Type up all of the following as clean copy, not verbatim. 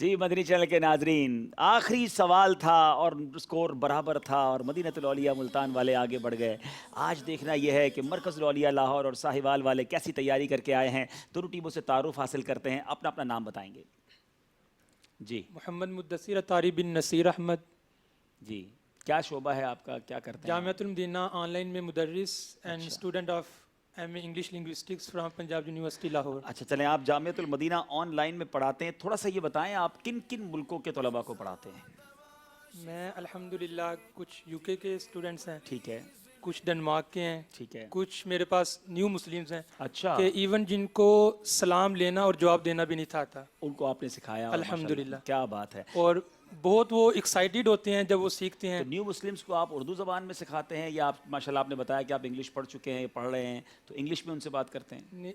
جی مدنی channel کے ناظرین، آخری سوال تھا اور سکور برابر تھا اور مدینہ الاولیاء ملتان والے آگے بڑھ گئے۔ آج دیکھنا یہ ہے کہ مرکز الاولیاء لاہور اور ساہیوال والے کیسی تیاری کر کے آئے ہیں۔ دونوں ٹیموں سے تعارف حاصل کرتے ہیں، اپنا اپنا نام بتائیں گے۔ جی محمد مدثر اطاری بن نصیر احمد، جی، کیا شعبہ ہے آپ کا، کیا کرتے ہیں؟ جامعۃ المدینہ آن لائن میں مدرس and student of M A English linguistics from Punjab university Lahore. اچھا چلیں، آپ جامعۃ المدینہ آن لائن میں پڑھاتے ہیں، تھوڑا سا یہ بتائیں آپ کن کن ملکوں کے طلباء کو پڑھاتے ہیں؟ میں الحمدللہ کچھ یو کے اسٹوڈنٹس ہیں، ٹھیک ہے، کچھ ڈنمارک کے ہیں، ٹھیک ہے، کچھ میرے پاس نیو مسلمز ہیں اچھا، کہ ایون جن کو سلام لینا اور جواب دینا بھی نہیں تھا آتا، ان کو آپ نے سکھایا اور الحمدللہ۔ ماشاءاللہ، کیا بات ہے۔ اور بہت وہ ایکسائٹیڈ ہوتے ہیں جب وہ سیکھتے ہیں۔ تو نیو مسلمس کو آپ اردو زبان میں سکھاتے ہیں یا آپ ماشاءاللہ آپ نے بتایا کہ آپ انگلش پڑھ چکے ہیں، پڑھ رہے ہیں، تو انگلش میں ان سے بات کرتے ہیں؟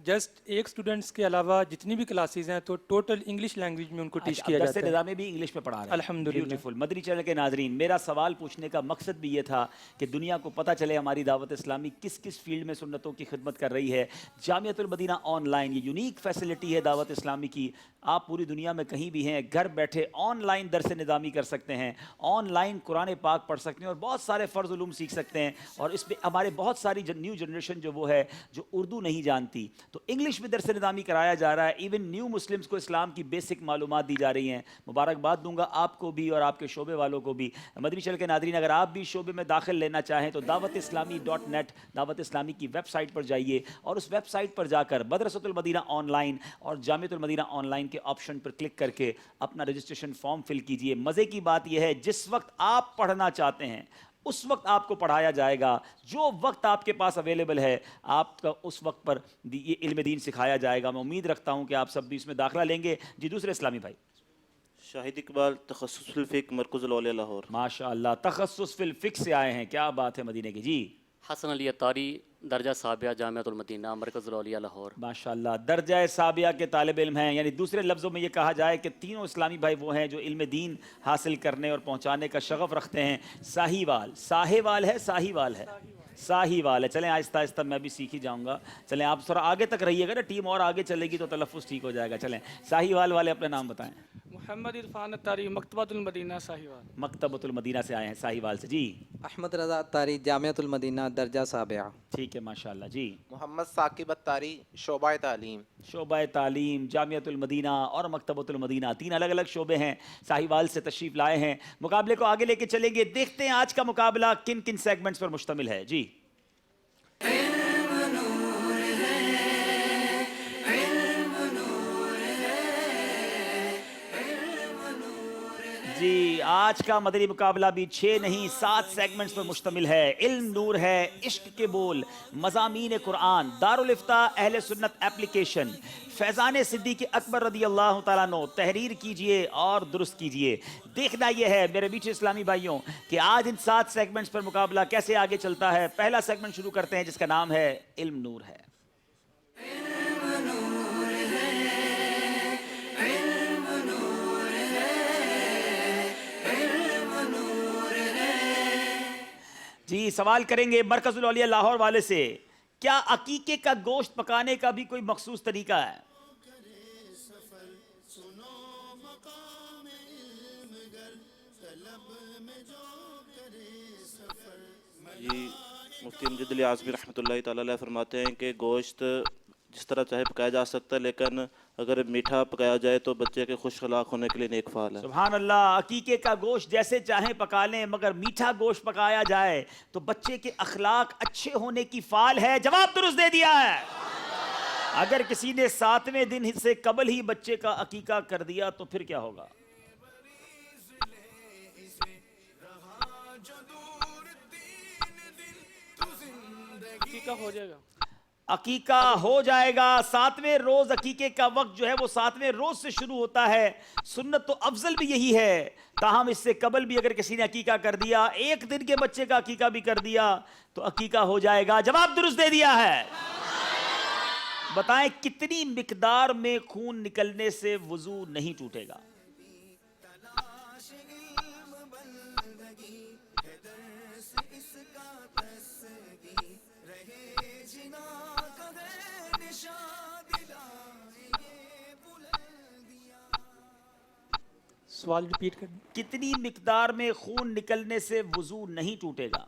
جسٹ ایک اسٹوڈنٹس کے علاوہ جتنی بھی کلاسز ہیں تو ٹوٹل انگلش لینگویج میں ان کو ٹیچ کیا جاتا ہے۔ نظام میں بھی انگلش میں پڑھا رہے ہیں، الحمدللہ۔ بیوٹیفل۔ مدنی چینل کے ناظرین، میرا سوال پوچھنے کا مقصد بھی یہ تھا کہ دنیا کو پتہ چلے ہماری دعوت اسلامی کس کس فیلڈ میں سنتوں کی خدمت کر رہی ہے۔ جامعۃ المدینہ آن لائن یہ یونیک فیسلٹی ہے دعوت اسلامی کی، آپ پوری دنیا میں کہیں بھی ہیں، گھر بیٹھے آن لائن درس نظامی کر سکتے ہیں، آن لائن قرآن پاک پڑھ سکتے ہیں اور بہت سارے فرض علوم سیکھ سکتے ہیں۔ اور اس میں ہمارے بہت ساری نیو جنریشن جو وہ ہے جو اردو نہیں جانتی، تو انگلش میں درس نظامی کرایا جا رہا ہے۔ ایون نیو مسلمس کو اسلام کی بیسک معلومات دی جا رہی ہیں۔ مبارکباد دوں گا آپ کو بھی اور آپ کے شعبے والوں کو بھی۔ مدنی چینل کے ناظرین، اگر آپ بھی شعبے میں داخل لینا چاہیں تو dawatIslami.net دعوت اسلامی کی ویب سائٹ پر جائیے اور اس ویب سائٹ پر جا کر مدرسۃ المدینہ آن لائن اور جامعۃ المدینہ آن لائن کے آپشن پر کلک کر کے اپنا رجسٹریشن فارم فل کیجئے۔ مزے کی بات یہ ہے جس وقت آپ پڑھنا چاہتے ہیں اس وقت آپ کو پڑھایا جائے گا، جو وقت آپ کے پاس اویلیبل ہے آپ کا اس وقت پر یہ علم دین سکھایا جائے گا۔ میں امید رکھتا ہوں کہ آپ سب بھی اس میں داخلہ لیں گے۔ جی دوسرے اسلامی بھائی۔ شاہد اقبال، تخصص فی الفقہ، مرکز الاولیاء لاہور۔ ماشاء اللہ، تخصص فی الفقہ سے آئے ہیں، کیا بات ہے مدینے کی۔ جی حسن علی اطاری، درجہ سابعہ، جامعۃ المدینہ، مرکز الاولیاء لاہور۔ ماشاء اللہ، درجہ سابعہ کے طالب علم ہیں، یعنی دوسرے لفظوں میں یہ کہا جائے کہ تینوں اسلامی بھائی وہ ہیں جو علم دین حاصل کرنے اور پہنچانے کا شغف رکھتے ہیں۔ ساہیوال ہے، ساہیوال ہے، ساہیوال ہے۔ چلیں آہستہ آہستہ میں بھی سیکھ ہی جاؤں گا۔ چلیں آپ تھوڑا آگے تک رہیے گا نا، ٹیم اور آگے چلے گی تو تلفظ ٹھیک ہو جائے گا۔ چلیں ساہیوال والے اپنا نام بتائیں۔ محمد عرفان اطاری، مکتبۃ المدینہ ساہیوال۔ مکتبۃ المدینہ سے آئے ہیں ساہیوال سے۔ جی احمد رضا اطاری، جامعۃ المدینہ، درجہ سابعہ۔ ٹھیک ہے، ماشاء اللہ۔ جی محمد ثاقب اطاری، شعبہ تعلیم۔ شعبہ تعلیم، جامعۃ المدینہ اور مکتبۃ المدینہ، تین الگ الگ شعبے ہیں، ساہیوال سے تشریف لائے ہیں۔ مقابلے کو آگے لے کے چلیں گے، دیکھتے ہیں آج کا مقابلہ کن کن سیگمنٹس پر مشتمل ہے۔ جی جی آج کا مدنی مقابلہ بھی 6 نہیں 7 سیگمنٹس پر مشتمل ہے۔ علم نور ہے، عشق کے بول، مضامین قرآن، دارالفتاء اہل سنت اپلیکیشن، فیضان صدیق اکبر رضی اللہ تعالیٰ عنہ، تحریر کیجئے اور درست کیجئے۔ دیکھنا یہ ہے میرے میٹھے اسلامی بھائیوں کہ آج ان 7 سیگمنٹس پر مقابلہ کیسے آگے چلتا ہے۔ پہلا سیگمنٹ شروع کرتے ہیں جس کا نام ہے علم نور ہے۔ جی سوال کریں گے مرکز الاولیاء لاہور والے سے، کیا عقیقے کا گوشت پکانے کا بھی کوئی مخصوص طریقہ ہے؟ جی مفتی امجد علی اعظمی رحمۃ اللہ تعالیٰ علیہ فرماتے ہیں کہ گوشت جس طرح چاہے پکایا جا سکتا ہے، لیکن اگر میٹھا پکایا جائے تو بچے کے خوش اخلاق ہونے کے لیے نیک فعال ہے۔ سبحان اللہ، عقیقے کا گوشت جیسے چاہیں پکا لیں مگر میٹھا گوشت پکایا جائے تو بچے کے اخلاق اچھے ہونے کی فعال ہے۔ جواب درست دے دیا ہے۔ اگر کسی نے 7ویں دن سے قبل ہی بچے کا عقیقہ کر دیا تو پھر کیا ہوگا؟ عقیقہ ہو جائے گا، عقیقہ ہو جائے گا۔ 7ویں روز عقیقے کا وقت جو ہے وہ 7ویں روز سے شروع ہوتا ہے۔ سنت تو افضل بھی یہی ہے، تاہم اس سے قبل بھی اگر کسی نے عقیقہ کر دیا، 1 دن کے بچے کا عقیقہ بھی کر دیا تو عقیقہ ہو جائے گا۔ جواب درست دے دیا ہے۔ بتائیں کتنی مقدار میں خون نکلنے سے وضو نہیں ٹوٹے گا؟ سوال ریپیٹ کر دیں. کتنی مقدار میں خون نکلنے سے وضو نہیں ٹوٹے گا؟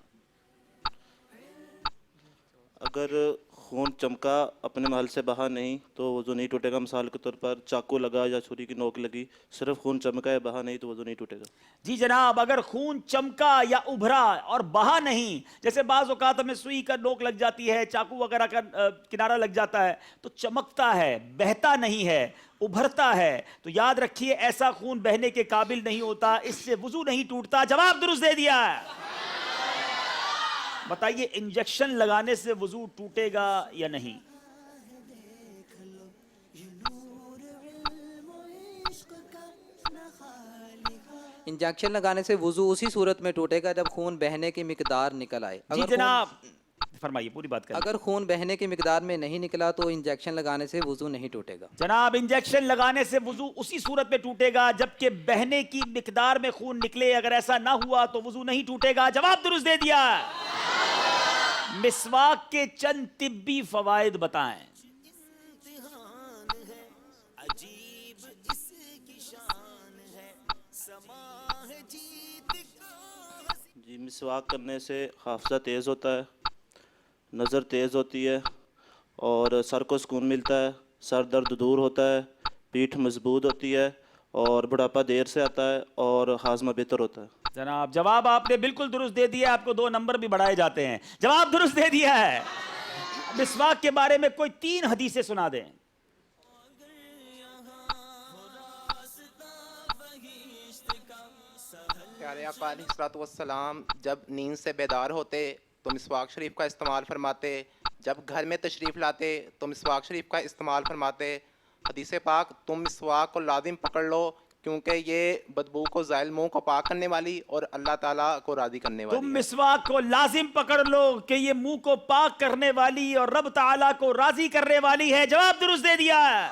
اگر خون چمکا اپنے محل سے بہا نہیں تو وضو نہیں ٹوٹے گا. مثال کے طور پر چاقو لگا یا چھری کی نوک لگی, صرف خون چمکا ہے بہا نہیں تو وضو نہیں ٹوٹے گا. جی جناب, اگر خون چمکا یا ابھرا اور بہا نہیں, جیسے بعض اوقات ہمیں سوئی کا نوک لگ جاتی ہے, چاقو وغیرہ کا کنارہ لگ جاتا ہے, تو چمکتا ہے, بہتا نہیں ہے, ابھرتا ہے, تو یاد رکھیے ایسا خون بہنے کے قابل نہیں ہوتا, اس سے وضو نہیں ٹوٹتا. جواب درست دے دیا ہے. بتائیے انجیکشن لگانے سے وضو ٹوٹے گا یا نہیں؟ انجیکشن لگانے سے وضو اسی صورت میں ٹوٹے گا جب خون بہنے کی مقدار نکل آئے. جی جناب فرمائیے, پوری بات کریں. اگر خون بہنے کی مقدار میں نہیں نکلا تو انجیکشن لگانے سے وضو نہیں ٹوٹے گا. جناب انجیکشن لگانے سے وضو اسی صورت میں ٹوٹے گا جبکہ بہنے کی مقدار میں خون نکلے. اگر ایسا نہ ہوا تو وضو نہیں ٹوٹے گا. جواب درست دے دیا. مسواک کے چند طبی فوائد بتائیں. جی, مسواک کرنے سے حافظہ تیز ہوتا ہے, نظر تیز ہوتی ہے, اور سر کو سکون ملتا ہے, سر درد دور ہوتا ہے, پیٹھ مضبوط ہوتی ہے, اور بڑھاپا دیر سے آتا ہے, اور ہاضمہ بہتر ہوتا ہے. جناب جواب آپ نے بالکل درست دے دیا. آپ کو 2 نمبر بھی بڑھائے جاتے ہیں. جواب درست دے دیا ہے. مسواک کے بارے میں کوئی 3 حدیثیں سنا دیں. پیارے آقا علیہ الصلوۃ والسلام جب نیند سے بیدار ہوتے تو مسواک شریف کا استعمال فرماتے, جب گھر میں تشریف لاتے تو مسواک شریف کا استعمال فرماتے. حدیث پاک تم مسواک کو لازم پکڑ لو کیونکہ یہ بدبو کو زائل, منہ کو پاک کرنے والی اور اللہ تعالیٰ کو راضی کرنے والی. تم مسواک کو لازم پکڑ لو کہ یہ منہ کو پاک کرنے والی اور رب تعالیٰ کو راضی کرنے والی ہے. جواب درست دے دیا ہے.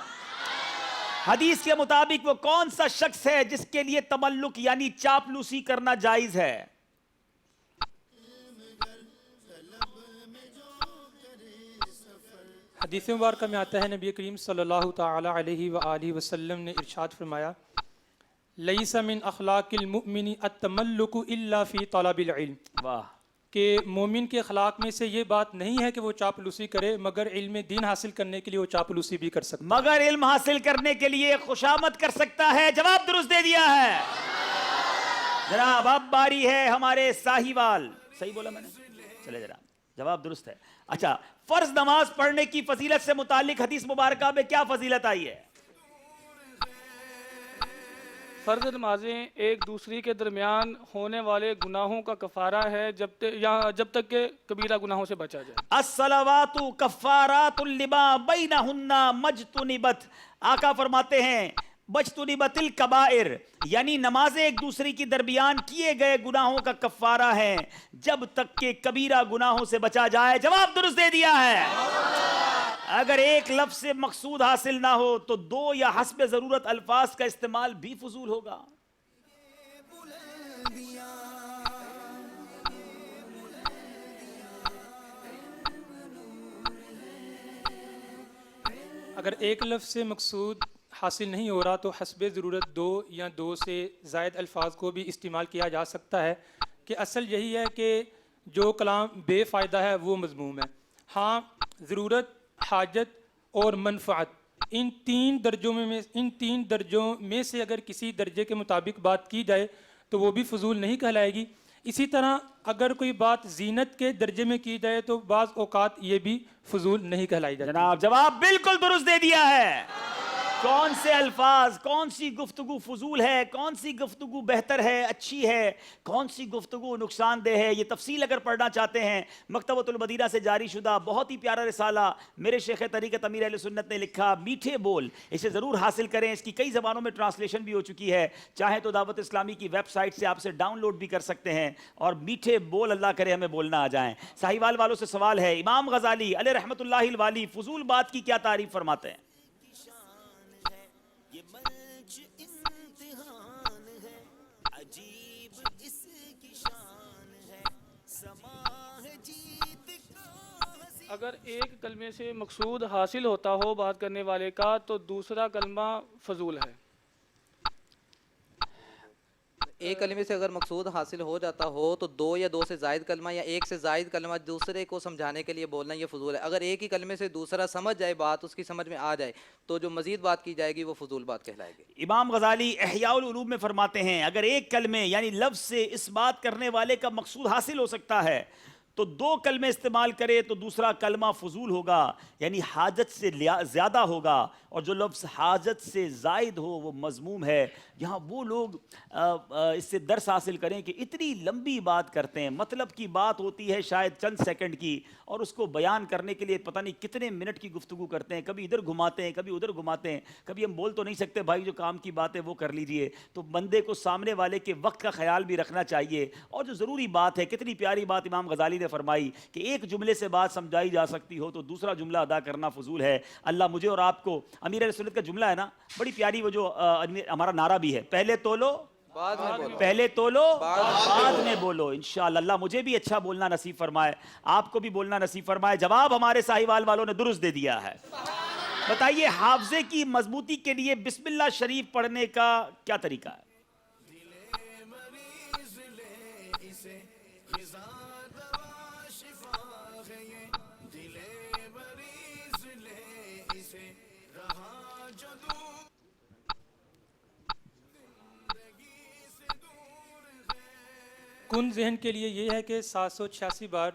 حدیث کے مطابق وہ کون سا شخص ہے جس کے لیے تملک یعنی چاپلوسی کرنا جائز ہے؟ حدیث مبارکہ میں آتا ہے نبی کریم صلی اللہ تعالی علیہ وآلہ وسلم نے ارشاد فرمایا, لیس من اخلاق المؤمن التملک الا فی طلب العلم. واہ. کہ مومن کے اخلاق میں سے یہ بات نہیں ہے کہ وہ چاپلوسی کرے, مگر علم دین حاصل کرنے کے لیے وہ چاپلوسی بھی کر سکتا ہے. مگر علم حاصل کرنے کے لیے خوشامد کر سکتا ہے. جواب درست دے دیا ہے. جناب اب باری ہے ہمارے ساہیوال. صحیح بولا میں نے؟ چلے جناب, جواب درست ہے. اچھا, فرض نماز پڑھنے کی فضیلت سے متعلق حدیث مبارکہ میں کیا فضیلت آئی ہے؟ فرض نمازیں ایک دوسری کے درمیان ہونے والے گناہوں کا کفارہ ہے جب تک کہ کبیرہ گناہوں سے بچا جائے. الصلوات کفارات لما بینہن مجتنبت. آقا فرماتے ہیں بجتنبت الکبائر, یعنی نمازیں ایک دوسری کی درمیان کیے گئے گناہوں کا کفارہ ہیں جب تک کہ کبیرہ گناہوں سے بچا جائے. جواب درست دے دیا ہے. اگر ایک لفظ سے مقصود حاصل نہ ہو تو 2 یا حسب ضرورت الفاظ کا استعمال بھی فضول ہوگا. اگر ایک لفظ سے مقصود حاصل نہیں ہو رہا تو حسب ضرورت 2 یا 2 سے زائد الفاظ کو بھی استعمال کیا جا سکتا ہے, کہ اصل یہی ہے کہ جو کلام بے فائدہ ہے وہ مذموم ہے. ہاں, ضرورت, حاجت اور منفعت, ان تین درجوں میں سے اگر کسی درجے کے مطابق بات کی جائے تو وہ بھی فضول نہیں کہلائے گی. اسی طرح اگر کوئی بات زینت کے درجے میں کی جائے تو بعض اوقات یہ بھی فضول نہیں کہلائی جاتی. جناب جواب بالکل درست دے دیا ہے. کون سے الفاظ, کون سی گفتگو فضول ہے, کون سی گفتگو بہتر ہے, اچھی ہے, کون سی گفتگو نقصان دہ ہے, یہ تفصیل اگر پڑھنا چاہتے ہیں مکتبۃ المدینہ سے جاری شدہ بہت ہی پیارا رسالہ میرے شیخ طریقت امیر اہل سنت نے لکھا, میٹھے بول, اسے ضرور حاصل کریں. اس کی کئی زبانوں میں ٹرانسلیشن بھی ہو چکی ہے, چاہیں تو دعوت اسلامی کی ویب سائٹ سے آپ سے ڈاؤن لوڈ بھی کر سکتے ہیں. اور میٹھے بول اللہ کرے ہمیں بولنا آ جائیں. ساہیوال والوں سے سوال ہے, امام غزالی علیہ رحمۃ اللہ الوالی فضول بات کی کیا تعریف فرماتے ہیں؟ اگر ایک کلمے سے مقصود حاصل ہوتا ہو بات کرنے والے کا تو دوسرا کلمہ فضول ہے. ایک کلمے سے اگر مقصود حاصل ہو جاتا ہو تو دو یا دو سے زائد کلمہ یا ایک سے زائد کلمہ دوسرے کو سمجھانے کے لیے بولنا یہ فضول ہے. اگر ایک ہی کلمے سے دوسرا سمجھ جائے بات، اس کی سمجھ میں آ جائے، تو جو مزید بات کی جائے گی وہ فضول بات کہلائے گی. امام غزالی احیاء العلوم میں فرماتے ہیں اگر ایک کلمے یعنی لفظ سے اس بات کرنے والے کا مقصود حاصل ہو سکتا ہے تو دو کلمے استعمال کرے تو دوسرا کلمہ فضول ہوگا، یعنی حاجت سے زیادہ ہوگا، اور جو لفظ حاجت سے زائد ہو وہ مذموم ہے. یہاں وہ لوگ اس سے درس حاصل کریں کہ اتنی لمبی بات کرتے ہیں، مطلب کی بات ہوتی ہے شاید چند سیکنڈ کی، اور اس کو بیان کرنے کے لیے پتہ نہیں کتنے منٹ کی گفتگو کرتے ہیں، کبھی ادھر گھماتے ہیں کبھی ادھر گھماتے ہیں. کبھی ہم بول تو نہیں سکتے بھائی جو کام کی بات ہے وہ کر لیجئے. تو بندے کو سامنے والے کے وقت کا خیال بھی رکھنا چاہیے. اور جو ضروری بات ہے، کتنی پیاری بات امام غزالی نے فرمائی کہ ایک جملے سے بات سمجھائی جا سکتی ہو تو دوسرا جملہ ادا کرنا فضول ہے. اللہ مجھے اور آپ کو، امیر اہل سنت کا جملہ ہے نا بڑی پیاری، وہ جو ہمارا نعرہ بھی ہے، پہلے تولو پہلے تولو بعد میں بولو. انشاءاللہ اللہ مجھے بھی اچھا بولنا نصیب فرمائے، آپ کو بھی بولنا نصیب فرمائے. جواب ہمارے ساہیوال والوں نے درست دے دیا ہے. بتائیے حافظے کی مضبوطی کے لیے بسم اللہ شریف پڑھنے کا کیا طریقہ ہے؟ کن ذہن کے لیے یہ ہے کہ 786 بار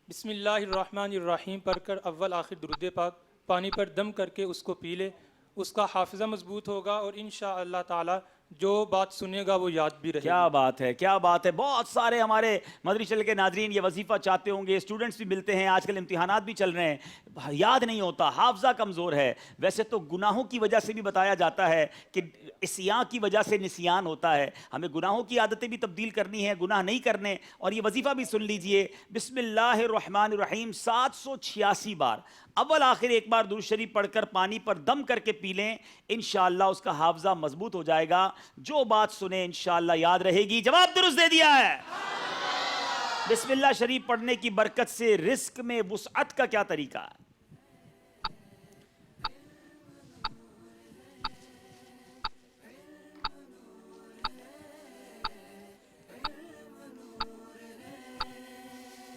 بسم اللہ الرحمن الرحیم پڑھ کر اول آخر درود پاک پانی پر دم کر کے اس کو پی لے، اس کا حافظہ مضبوط ہوگا اور انشاءاللہ تعالی جو بات سنے گا وہ یاد بھی رہے گی. کیا بات ہے، کیا بات ہے. بہت سارے ہمارے مدری چینل کے ناظرین یہ وظیفہ چاہتے ہوں گے، اسٹوڈنٹس بھی ملتے ہیں، آج کل امتحانات بھی چل رہے ہیں، یاد نہیں ہوتا، حافظہ کمزور ہے. ویسے تو گناہوں کی وجہ سے بھی بتایا جاتا ہے کہ عصیان کی وجہ سے نسیان ہوتا ہے. ہمیں گناہوں کی عادتیں بھی تبدیل کرنی ہے، گناہ نہیں کرنے. اور یہ وظیفہ بھی سن لیجئے، بسم اللہ الرحمن الرحیم 786 بار، اول آخر ایک بار درود شریف پڑھ کر پانی پر دم کر کے پی لیں، انشاءاللہ اس کا حافظہ مضبوط ہو جائے گا. جو بات سنیں انشاءاللہ یاد رہے گی. جواب درست دے دیا ہے. بسم اللہ شریف پڑھنے کی برکت سے رزق میں وسعت کا کیا طریقہ ہے؟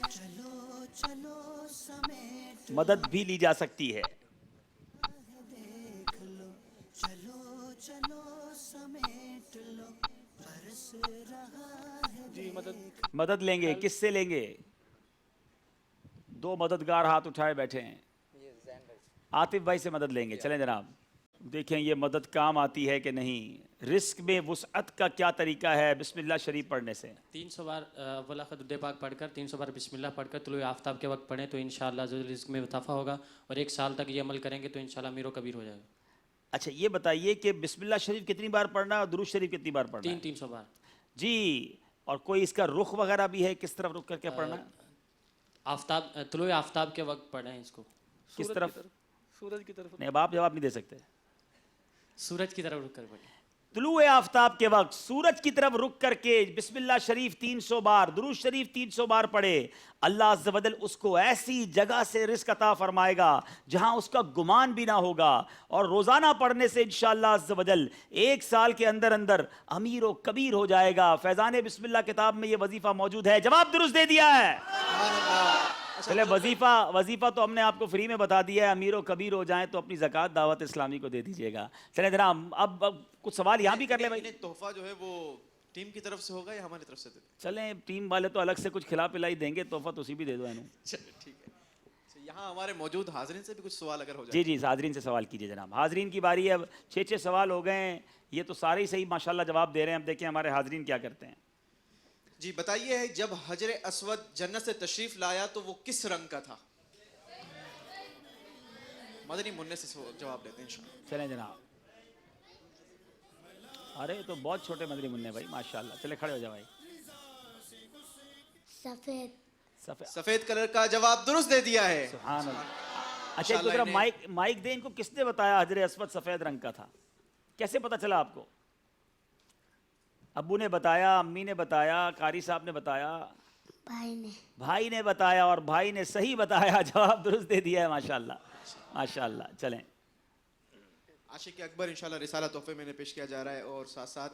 چلو چلو سمیٹ مدد بھی لی جا سکتی ہے. دیکھ لو، چلو چلو سمیٹ لو، برس رہا ہے. جی مدد لیں گے، کس سے لیں گے؟ دو مددگار ہاتھ اٹھائے بیٹھے ہیں. عاطف بھائی سے مدد لیں گے. چلیں جناب، دیکھیں یہ مدد کام آتی ہے کہ نہیں. رزق میں وسعت کا کیا طریقہ ہے بسم اللہ شریف پڑھنے سے؟ 300 بار اول آخر درود پاک پڑھ کر 300 بار بسم اللہ پڑھ کر طلوع آفتاب کے وقت پڑھیں تو انشاءاللہ رزق میں اضافہ ہوگا، اور 1 سال تک یہ عمل کریں گے تو انشاءاللہ امیر و کبیر ہو جائے گا. اچھا یہ بتائیے کہ بسم اللہ شریف کتنی بار پڑھنا ہے اور درود شریف کتنی بار پڑھنا ہے؟ 300 بار. جی. اور کوئی اس کا رخ وغیرہ بھی ہے، کس طرف رخ کر کے پڑھنا ہے؟ آفتاب طلوع آفتاب کے وقت پڑھیں اس کو. کس طرف؟ سورج کی طرف. نہیں، اب آپ جواب نہیں دے سکتے. سورج کی طرف رخ کر پڑھیں. طلوع آفتاب کے وقت سورج کی طرف رخ کر کے بسم اللہ شریف 300 بار، درود شریف 300 بار پڑھے، اللہ عز و جل اس کو ایسی جگہ سے رزق عطا فرمائے گا جہاں اس کا گمان بھی نہ ہوگا. اور روزانہ پڑھنے سے انشاءاللہ عز و جل 1 سال کے اندر اندر امیر و کبیر ہو جائے گا. فیضان بسم اللہ کتاب میں یہ وظیفہ موجود ہے. جواب درست دے دیا ہے. چلے وظیفہ تو ہم نے آپ کو فری میں بتا دیا ہے. امیر و کبیر ہو جائیں تو اپنی زکوٰۃ دعوت اسلامی کو دے دیجئے گا. چلیں جناب اب کچھ سوال یہاں بھی کر لیں بھائی. تحفہ جو ہے وہ ٹیم کی طرف سے ہوگا یا ہماری طرف سے دے دیں؟ چلیں ٹیم والے تو الگ سے کچھ کھلا پلائی دیں گے، تحفہ تو اسی بھی دے دو. چلیں ٹھیک ہے. یہاں ہمارے موجود حاضرین سے بھی کچھ سوال اگر ہو جائے. جی حاضرین سے سوال کیجئے جناب. حاضرین کی باری ہے. اب 6 سوال ہو گئے ہیں، یہ تو سارے ہی صحیح ماشاءاللہ جواب دے رہے ہیں. اب دیکھیں ہمارے حاضرین کیا کرتے ہیں. جی بتائیے، جب حجر اسود جنت سے تشریف لایا تو وہ کس رنگ کا تھا؟ مدنی منع سے جواب لیتے ہیں انشاءاللہ. چلیں جناب. ارے تو بہت چھوٹے مدنی منع بھائی ماشاءاللہ. چلے کھڑے ہو جاؤ بھائی. سفید کلر کا جواب درست دے دیا ہے. سبحان اللہ. اچھا ایک ذرا مائک دیں. ان کو کس نے بتایا حجر اسود سفید رنگ کا تھا؟ کیسے پتا چلا آپ کو؟ ابو نے بتایا، امی نے بتایا، قاری صاحب نے بتایا؟ بھائی نے بتایا، اور بھائی نے صحیح بتایا. جواب درست دے دیا ہے ماشاءاللہ ماشاءاللہ. چلیں عاشق اکبر انشاءاللہ رسالہ تحفے میں نے پیش کیا جا رہا ہے، اور ساتھ ساتھ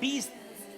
20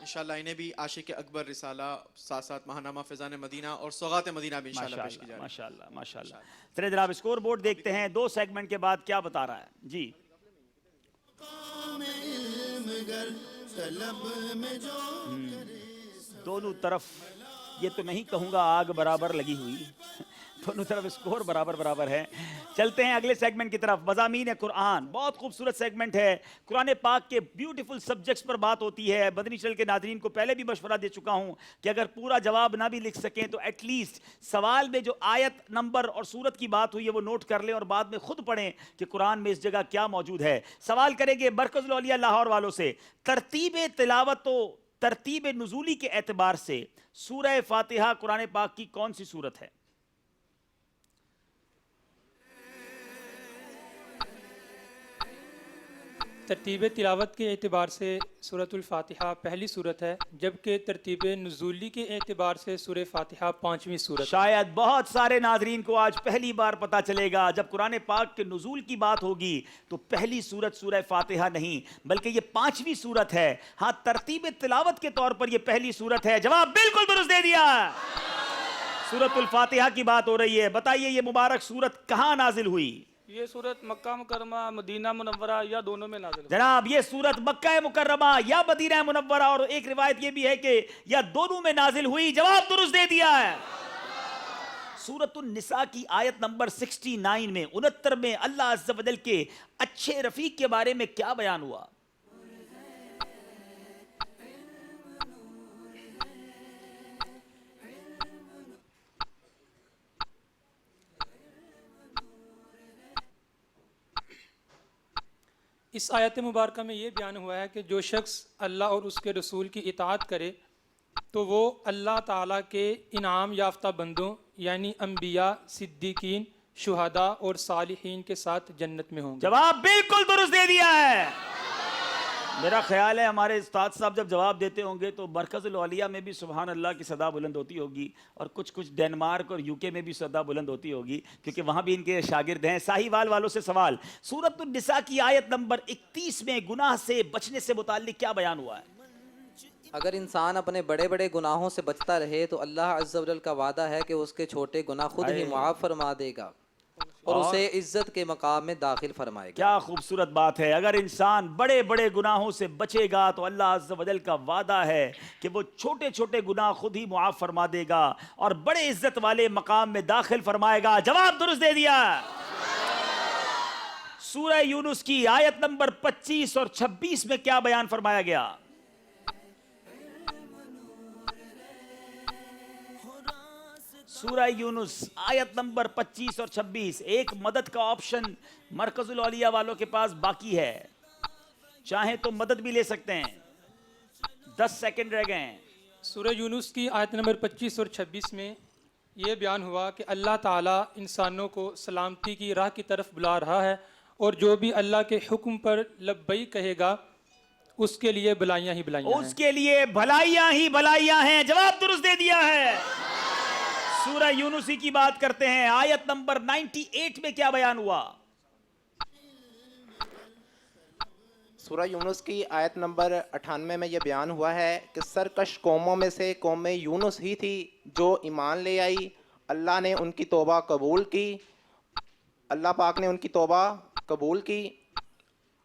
انشاءاللہ انہیں بھی عاشق اکبر رسالہ ساتھ ساتھ ماہنامہ فیضان مدینہ اور سوغات مدینہ بھی انشاءاللہ پیش کی جائے. ماشاءاللہ ماشاءاللہ. چلے جناب اسکور بورڈ دیکھتے ہیں 2 سیگمنٹ کے بعد کیا بتا رہا ہے جی. دونوں طرف یہ تو نہیں کہوں گا آگ برابر لگی ہوئی, دونوں طرف اسکور برابر ہے. چلتے ہیں اگلے سیگمنٹ کی طرف. مضامین قرآن, بہت خوبصورت سیگمنٹ ہے. قرآن پاک کے بیوٹیفل سبجیکٹس پر بات ہوتی ہے. مدنی چینل کے ناظرین کو پہلے بھی مشورہ دے چکا ہوں کہ اگر پورا جواب نہ بھی لکھ سکیں تو ایٹ لیسٹ سوال میں جو آیت نمبر اور سورت کی بات ہوئی ہے وہ نوٹ کر لیں اور بعد میں خود پڑھیں کہ قرآن میں اس جگہ کیا موجود ہے. سوال کریں گے مرکز الاولیاء لاہور والوں سے, ترتیب تلاوت و ترتیب نزولی کے اعتبار سے سورہ فاتحہ قرآن پاک کی کون سی سورت ہے؟ ترتیب تلاوت کے اعتبار سے سورۃ الفاتحہ پہلی سورت ہے, جبکہ ترتیب نزولی کے اعتبار سے سورہ فاتحہ 5ویں سورت. شاید بہت سارے ناظرین کو آج پہلی بار پتا چلے گا جب قرآن پاک کے نزول کی بات ہوگی تو پہلی سورت سورہ فاتحہ نہیں بلکہ یہ 5ویں سورت ہے. ہاں, ترتیب تلاوت کے طور پر یہ پہلی سورت ہے. جواب بالکل درست دے دیا. سورۃ الفاتحہ کی بات ہو رہی ہے. بتائیے یہ مبارک سورت کہاں نازل ہوئی؟ یہ صورت مکہ مکرمہ مدینہ منورہ یا دونوں میں نازل ہوئی. جناب یہ سورت مکہ مکرمہ یا مدینہ منورہ اور ایک روایت یہ بھی ہے کہ یا دونوں میں نازل ہوئی. جواب درست دے دیا ہے. سورۃ النساء کی آیت نمبر 69 میں 69 میں اللہ عز و جل کے اچھے رفیق کے بارے میں کیا بیان ہوا؟ اس آیت مبارکہ میں یہ بیان ہوا ہے کہ جو شخص اللہ اور اس کے رسول کی اطاعت کرے تو وہ اللہ تعالیٰ کے انعام یافتہ بندوں یعنی انبیاء, صدیقین, شہداء اور صالحین کے ساتھ جنت میں ہوں گے. جواب بالکل درست دے دیا ہے. میرا خیال ہے ہمارے استاد صاحب جب جواب دیتے ہوں گے تو مرکز الاولیاء میں بھی سبحان اللہ کی صدا بلند ہوتی ہوگی اور کچھ ڈینمارک اور UK میں بھی صدا بلند ہوتی ہوگی کیونکہ وہاں بھی ان کے شاگرد ہیں. ساہیوال والوں سے سوال, سورۃ النساء کی آیت نمبر 31 میں گناہ سے بچنے سے متعلق کیا بیان ہوا ہے؟ اگر انسان اپنے بڑے بڑے گناہوں سے بچتا رہے تو اللہ عز و جل کا وعدہ ہے کہ اس کے چھوٹے گناہ خود ہی معاف فرما دے گا اور اسے عزت کے مقام میں داخل فرمائے گا. کیا خوبصورت بات ہے. اگر انسان بڑے بڑے گناہوں سے بچے گا تو اللہ عز و جل کا وعدہ ہے کہ وہ چھوٹے چھوٹے گناہ خود ہی معاف فرما دے گا اور بڑے عزت والے مقام میں داخل فرمائے گا. جواب درست دے دیا. سورہ یونس کی آیت نمبر 25 اور 26 میں کیا بیان فرمایا گیا؟ سورہ یونس آیت نمبر 25 اور 26. ایک مدد کا آپشن مرکز الاولیاء والوں کے پاس باقی ہے, چاہیں تو مدد بھی لے سکتے ہیں. 10 سیکنڈ رہ گئے ہیں. سورہ یونس کی آیت نمبر 25 اور 26 میں یہ بیان ہوا کہ اللہ تعالیٰ انسانوں کو سلامتی کی راہ کی طرف بلا رہا ہے اور جو بھی اللہ کے حکم پر لبیک کہے گا اس کے لیے بھلائیاں ہی بھلائیاں ہیں. اس کے لیے بھلائیاں ہی بھلائیاں ہیں. جواب درست دے دیا ہے. سورہ یونس کی بات کرتے ہیں. آیت نمبر 98 میں کیا بیان ہوا؟ سورہ یونس کی آیت نمبر 98 میں یہ بیان ہوا ہے کہ سرکش قوموں میں سے قوم یونس ہی تھی جو ایمان لے آئی. اللہ نے ان کی توبہ قبول کی, اللہ پاک نے ان کی توبہ قبول کی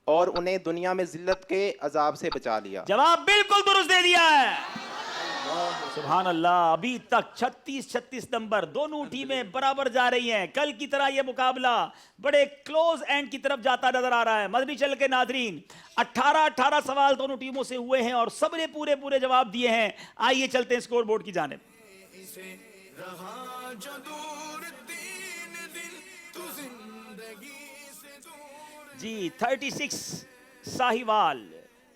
اور انہیں دنیا میں ذلت کے عذاب سے بچا لیا. جواب بالکل درست دے دیا ہے. سبحان اللہ. ابھی تک 36 نمبر دونوں ٹیمیں برابر جا رہی ہیں. کل کی طرح یہ مقابلہ بڑے کلوز اینڈ کی طرف جاتا نظر آ رہا ہے. مدنی چینل کے ناظرین 18 سوال دونوں ٹیموں سے ہوئے ہیں اور سب نے پورے جواب دیے ہیں. آئیے چلتے ہیں اسکور بورڈ کی جانب. جی 36 ساہیوال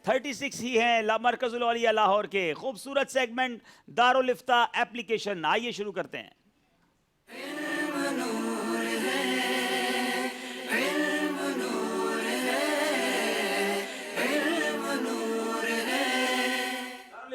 36 ہی ہیں مرکز الاولیاء لاہور کے. خوبصورت سیگمنٹ دارالفتہ ایپلیکیشن. آئیے شروع کرتے ہیں.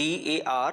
DAR,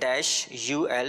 -UL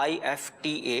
IFTA,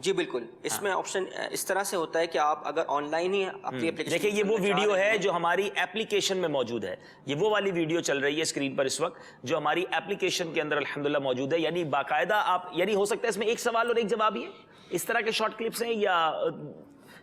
جی بالکل، اس میں آپشن اس طرح سے ہوتا ہے کہ آپ اگر آن لائن ہی اپنی اپلیکیشن دیکھیں یہ وہ ویڈیو ہے جو ہماری ایپلیکیشن میں موجود ہے، یہ وہ والی ویڈیو چل رہی ہے اسکرین پر اس وقت جو ہماری ایپلیکیشن کے اندر الحمدللہ موجود ہے، یعنی باقاعدہ آپ یعنی ہو سکتا ہے اس میں ایک سوال اور ایک جواب ہی ہے، اس طرح کے شارٹ کلپس ہیں یا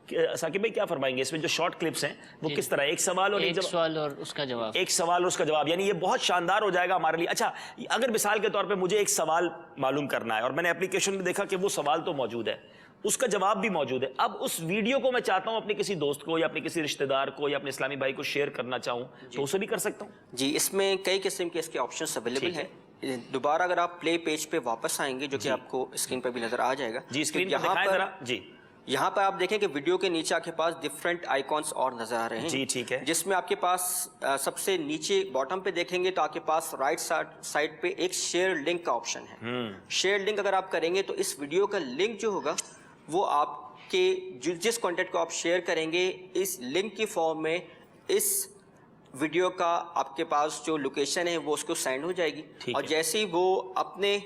ثاقب بھائی کیا فرمائیں گے اس میں جو شارٹ کلپس ہیں وہ کس طرح ایک سوال اور ایک سوال اور اس کا جواب، ایک سوال اور اس کا جواب، یعنی یہ بہت شاندار ہو جائے گا ہمارے لیے. اچھا اگر مثال کے طور پہ مجھے ایک سوال معلوم کرنا ہے اور میں نے اپلیکیشن میں دیکھا کہ وہ سوال تو موجود ہے، اس کا جواب بھی موجود ہے، اب اس ویڈیو کو میں چاہتا ہوں اپنے کسی دوست کو یا اپنے کسی رشتہ دار کو یا اپنے اسلامی بھائی کو شیئر کرنا چاہوں تو اسے بھی کر سکتا ہوں؟ جی اس میں کئی قسم کے اس کے آپشنس اویلیبل ہیں. دوبارہ اگر آپ پلے پیج پہ واپس آئیں گے جو کہ آپ کو اسکرین پہ بھی نظر آ جائے گا. جی اسکرین پہ دکھائیں ذرا. جی یہاں پر آپ دیکھیں کہ ویڈیو کے نیچے آپ کے پاس ڈفرینٹ آئیکونس اور نظر آ رہے ہیں. جی ٹھیک ہے. جس میں آپ کے پاس سب سے نیچے باٹم پہ دیکھیں گے تو آپ کے پاس رائٹ سائڈ پہ ایک شیئر لنک کا آپشن ہے. شیئر لنک اگر آپ کریں گے تو اس ویڈیو کا لنک جو ہوگا وہ آپ کے جس کانٹینٹ کو آپ شیئر کریں گے اس لنک کی فارم میں اس ویڈیو کا آپ کے پاس جو لوکیشن ہے وہ اس کو سینڈ ہو جائے گی. اور جیسے ہی وہ اپنے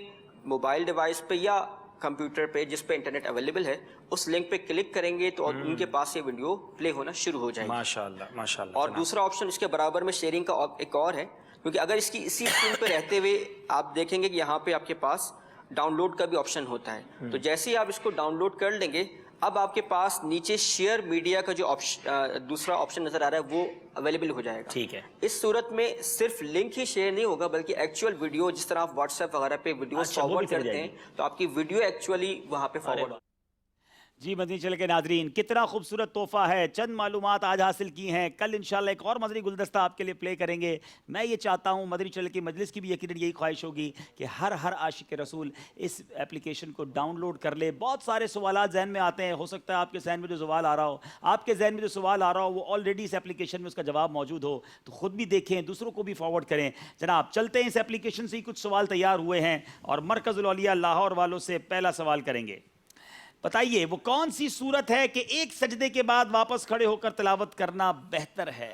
موبائل ڈیوائس پہ یا کمپیوٹر پہ جس پہ انٹرنیٹ اویلیبل ہے اس لنک پہ کلک کریں گے تو ان کے پاس یہ ویڈیو پلے ہونا شروع ہو جائے گی. ماشاءاللہ ماشاءاللہ. اور دوسرا آپشن اس کے برابر میں شیئرنگ کا ایک اور ہے، کیونکہ اگر اس کی اسی اسکرین پہ رہتے ہوئے آپ دیکھیں گے کہ یہاں پہ آپ کے پاس ڈاؤن لوڈ کا بھی آپشن ہوتا ہے. تو جیسے ہی آپ اس کو ڈاؤن لوڈ کر لیں گے اب آپ کے پاس نیچے شیئر میڈیا کا جو دوسرا آپشن نظر آ رہا ہے وہ اویلیبل ہو جائے گا. ٹھیک ہے. اس صورت میں صرف لنک ہی شیئر نہیں ہوگا بلکہ ایکچوئل ویڈیو جس طرح آپ واٹس ایپ وغیرہ پہ ویڈیوز فارورڈ کرتے ہیں تو آپ کی ویڈیو ایکچولی وہاں پہ فارورڈ. جی مدنی چینل کے ناظرین کتنا خوبصورت تحفہ ہے، چند معلومات آج حاصل کی ہیں، کل انشاءاللہ ایک اور مدنی گلدستہ آپ کے لیے پلے کریں گے. میں یہ چاہتا ہوں مدنی چینل کی مجلس کی بھی یقیناً یہی خواہش ہوگی کہ ہر عاشق رسول اس ایپلیکیشن کو ڈاؤن لوڈ کر لے. بہت سارے سوالات ذہن میں آتے ہیں، ہو سکتا ہے آپ کے ذہن میں جو سوال آ رہا ہو وہ آلریڈی اس ایپلیکیشن میں اس کا جواب موجود ہو تو خود بھی دیکھیں، دوسروں کو بھی فارورڈ کریں. جناب چلتے ہیں اس ایپلیکیشن سے ہی کچھ سوال تیار ہوئے ہیں اور مرکز الاولیاء لاہور والوں سے پہلا سوال کریں گے. بتائیے وہ کون سی صورت ہے کہ ایک سجدے کے بعد واپس کھڑے ہو کر تلاوت کرنا بہتر ہے؟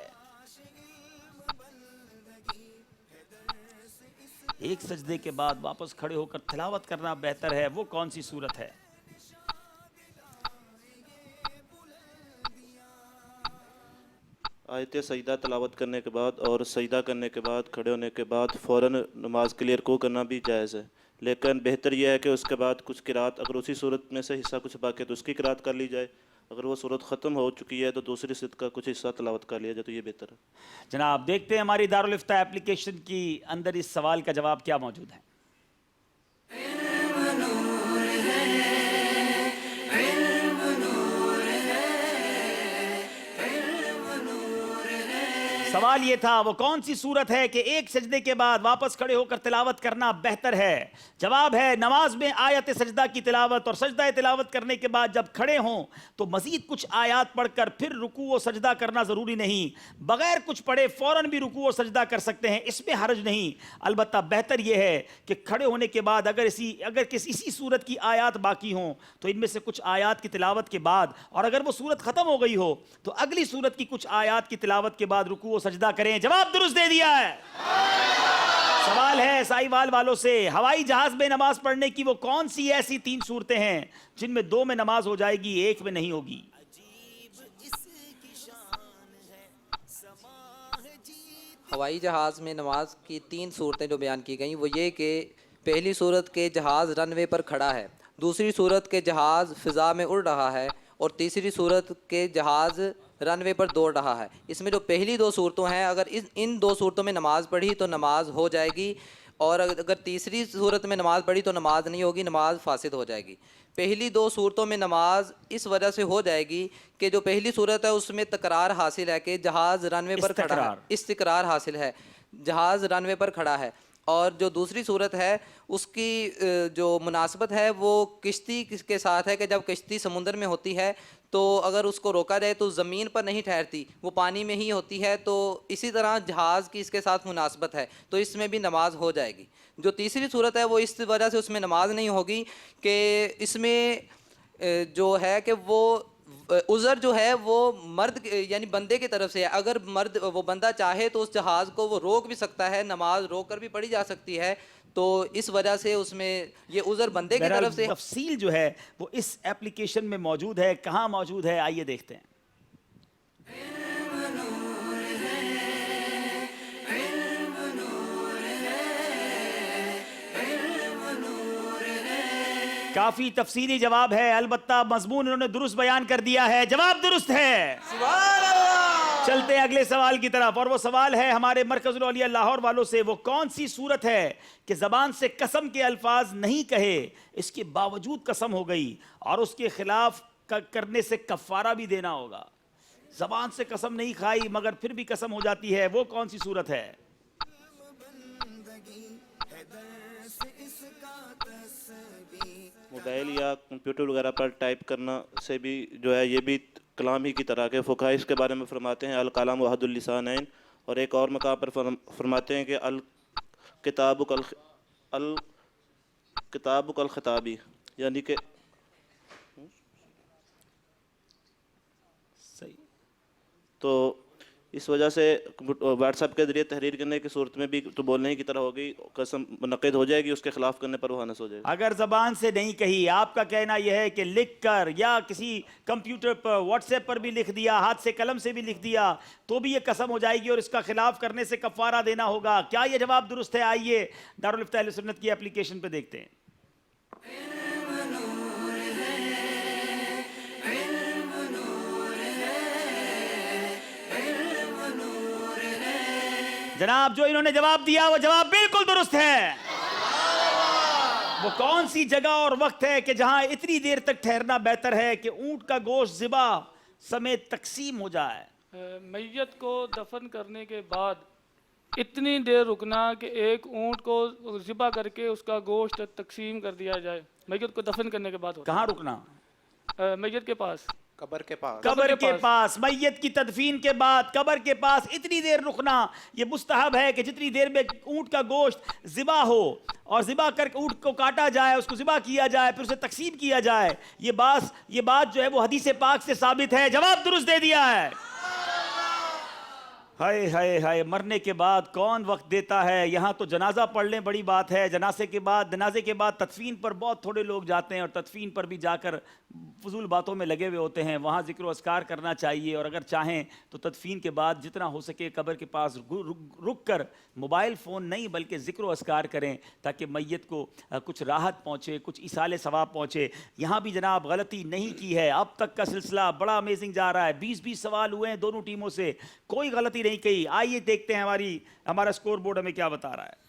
ایک سجدے کے بعد واپس کھڑے ہو کر تلاوت کرنا بہتر ہے، وہ کون سی صورت ہے؟ آیت سجدہ تلاوت کرنے کے بعد اور سجدہ کرنے کے بعد کھڑے ہونے کے بعد فوراً نماز کے لیے رکوع کرنا بھی جائز ہے، لیکن بہتر یہ ہے کہ اس کے بعد کچھ قرات اگر اسی صورت میں سے حصہ کچھ باقی ہے تو اس کی قرات کر لی جائے، اگر وہ صورت ختم ہو چکی ہے تو دوسری صورت کا کچھ حصہ تلاوت کر لیا جائے تو یہ بہتر ہے. جناب دیکھتے ہیں ہماری دارالفتہ ایپلیکیشن کی اندر اس سوال کا جواب کیا موجود ہے. سوال یہ تھا وہ کون سی صورت ہے کہ ایک سجدے کے بعد واپس کھڑے ہو کر تلاوت کرنا بہتر ہے؟ جواب ہے نماز میں آیت سجدہ کی تلاوت، اور سجدہ تلاوت کرنے کے بعد جب کھڑے ہوں تو مزید کچھ آیات پڑھ کر پھر رکوع و سجدہ کرنا ضروری نہیں، بغیر کچھ پڑھے فوراً بھی رکوع و سجدہ کر سکتے ہیں، اس میں حرج نہیں. البتہ بہتر یہ ہے کہ کھڑے ہونے کے بعد اگر اسی صورت کی آیات باقی ہوں تو ان میں سے کچھ آیات کی تلاوت کے بعد، اور اگر وہ صورت ختم ہو گئی ہو تو اگلی صورت کی کچھ آیات کی تلاوت کے بعد رکوع و سجدہ کریں. جواب درست دے دیا ہے. سوال ہے سائیوال والوں سے، ہوائی جہاز میں نماز پڑھنے کی وہ کون سی ایسی 3 صورتیں ہیں جن میں 2 میں نماز ہو جائے گی 1 میں نہیں ہوگی؟ ہوائی جہاز میں نماز کی 3 صورتیں جو بیان کی گئیں وہ یہ کہ پہلی صورت کے جہاز رن وے پر کھڑا ہے، دوسری صورت کے جہاز فضا میں اڑ رہا ہے، اور تیسری صورت کے جہاز رن وے پر دوڑ رہا ہے. اس میں جو پہلی 2 صورتوں ہیں اگر ان 2 صورتوں میں نماز پڑھی تو نماز ہو جائے گی، اور اگر تیسری صورت میں نماز پڑھی تو نماز نہیں ہوگی، نماز فاسد ہو جائے گی. پہلی 2 صورتوں میں نماز اس وجہ سے ہو جائے گی کہ جو پہلی صورت ہے اس میں تکرار حاصل ہے کہ جہاز رن وے پر کھڑا ہے، استقرار حاصل ہے، جہاز رن وے پر کھڑا ہے. اور جو دوسری صورت ہے اس کی جو مناسبت ہے وہ کشتی کے ساتھ ہے کہ جب کشتی سمندر میں ہوتی ہے تو اگر اس کو روکا جائے تو زمین پر نہیں ٹھہرتی، وہ پانی میں ہی ہوتی ہے. تو اسی طرح جہاز کی اس کے ساتھ مناسبت ہے تو اس میں بھی نماز ہو جائے گی. جو تیسری صورت ہے وہ اس وجہ سے اس میں نماز نہیں ہوگی کہ اس میں جو ہے کہ وہ عذر جو ہے وہ مرد یعنی بندے کی طرف سے ہے. اگر وہ بندہ چاہے تو اس جہاز کو وہ روک بھی سکتا ہے, نماز روک کر بھی پڑھی جا سکتی ہے, تو اس وجہ سے اس میں یہ عذر بندے کی طرف سے. تفصیل جو ہے وہ اس ایپلیکیشن میں موجود ہے. کہاں موجود ہے آئیے دیکھتے ہیں. کافی تفصیلی جواب ہے, البتہ مضمون انہوں نے درست بیان کر دیا ہے. جواب درست ہے. چلتے ہیں اگلے سوال کی طرف, اور وہ سوال ہے ہمارے مرکز العلیا لاہور والوں سے. وہ کون سی صورت ہے کہ زبان سے قسم کے الفاظ نہیں کہے, اس کے باوجود قسم ہو گئی, اور اس کے خلاف کرنے سے کفارہ بھی دینا ہوگا. زبان سے قسم نہیں کھائی مگر پھر بھی قسم ہو جاتی ہے, وہ کون سی صورت ہے؟ موبائل یا کمپیوٹر وغیرہ پر ٹائپ کرنا سے بھی جو ہے یہ بھی کلام ہی کی طرح کے. فقہاء اس کے بارے میں فرماتے ہیں الکلام وحد اللسانین, اور ایک اور مقام پر فرماتے ہیں کہ الکتاب کالخطابی, یعنی کہ صحیح. تو اس وجہ سے واٹس ایپ کے ذریعے تحریر کرنے کی صورت میں بھی تو بولنے کی طرح ہوگی, قسم منعقد ہو جائے گی, اس کے خلاف کرنے پر وہ حانث ہو جائے گا. اگر زبان سے نہیں کہی, آپ کا کہنا یہ ہے کہ لکھ کر یا کسی کمپیوٹر پر واٹس ایپ پر بھی لکھ دیا, ہاتھ سے قلم سے بھی لکھ دیا, تو بھی یہ قسم ہو جائے گی اور اس کا خلاف کرنے سے کفارہ دینا ہوگا. کیا یہ جواب درست ہے؟ آئیے دارالفتہ اہل سنت کی اپلیکیشن پہ دیکھتے ہیں. جناب جو انہوں نے جواب دیا وہ جواب بالکل درست ہے. وہ کون سی جگہ اور وقت ہے کہ جہاں اتنی دیر تک ٹھہرنا بہتر ہے کہ اونٹ کا گوشت ذبح سمیت تقسیم ہو جائے؟ میت کو دفن کرنے کے بعد اتنی دیر رکنا کہ ایک اونٹ کو ذبح کر کے اس کا گوشت تقسیم کر دیا جائے. میت کو دفن کرنے کے بعد کہاں رکنا؟ میت کے پاس, قبر کے پاس. قبر کے پاس. میت کی تدفین کے بعد قبر کے پاس اتنی دیر رکنا یہ مستحب ہے کہ جتنی دیر میں اونٹ کا گوشت ذبح ہو اور ذبح کر کے اونٹ کو کاٹا جائے, اس کو ذبح کیا جائے, پھر اسے تقسیم کیا جائے. یہ بات جو ہے وہ حدیث پاک سے ثابت ہے. جواب درست دے دیا ہے. ہائے ہائے ہائے, مرنے کے بعد کون وقت دیتا ہے؟ یہاں تو جنازہ پڑھ لیں بڑی بات ہے. جنازے کے بعد تدفین پر بہت تھوڑے لوگ جاتے ہیں, اور تدفین پر بھی جا کر فضول باتوں میں لگے ہوئے ہوتے ہیں. وہاں ذکر و اذکار کرنا چاہیے, اور اگر چاہیں تو تدفین کے بعد جتنا ہو سکے قبر کے پاس رک کر موبائل فون نہیں بلکہ ذکر و اذکار کریں, تاکہ میت کو کچھ راحت پہنچے, کچھ ایصال ثواب پہنچے. یہاں بھی جناب غلطی نہیں کی ہے. اب تک کا سلسلہ بڑا امیزنگ جا رہا ہے. 20 سوال ہوئے ہیں دونوں ٹیموں سے, کوئی غلطی نہیں کہی. آئیے دیکھتے ہیں ہمارا سکور بورڈ ہمیں کیا بتا رہا ہے.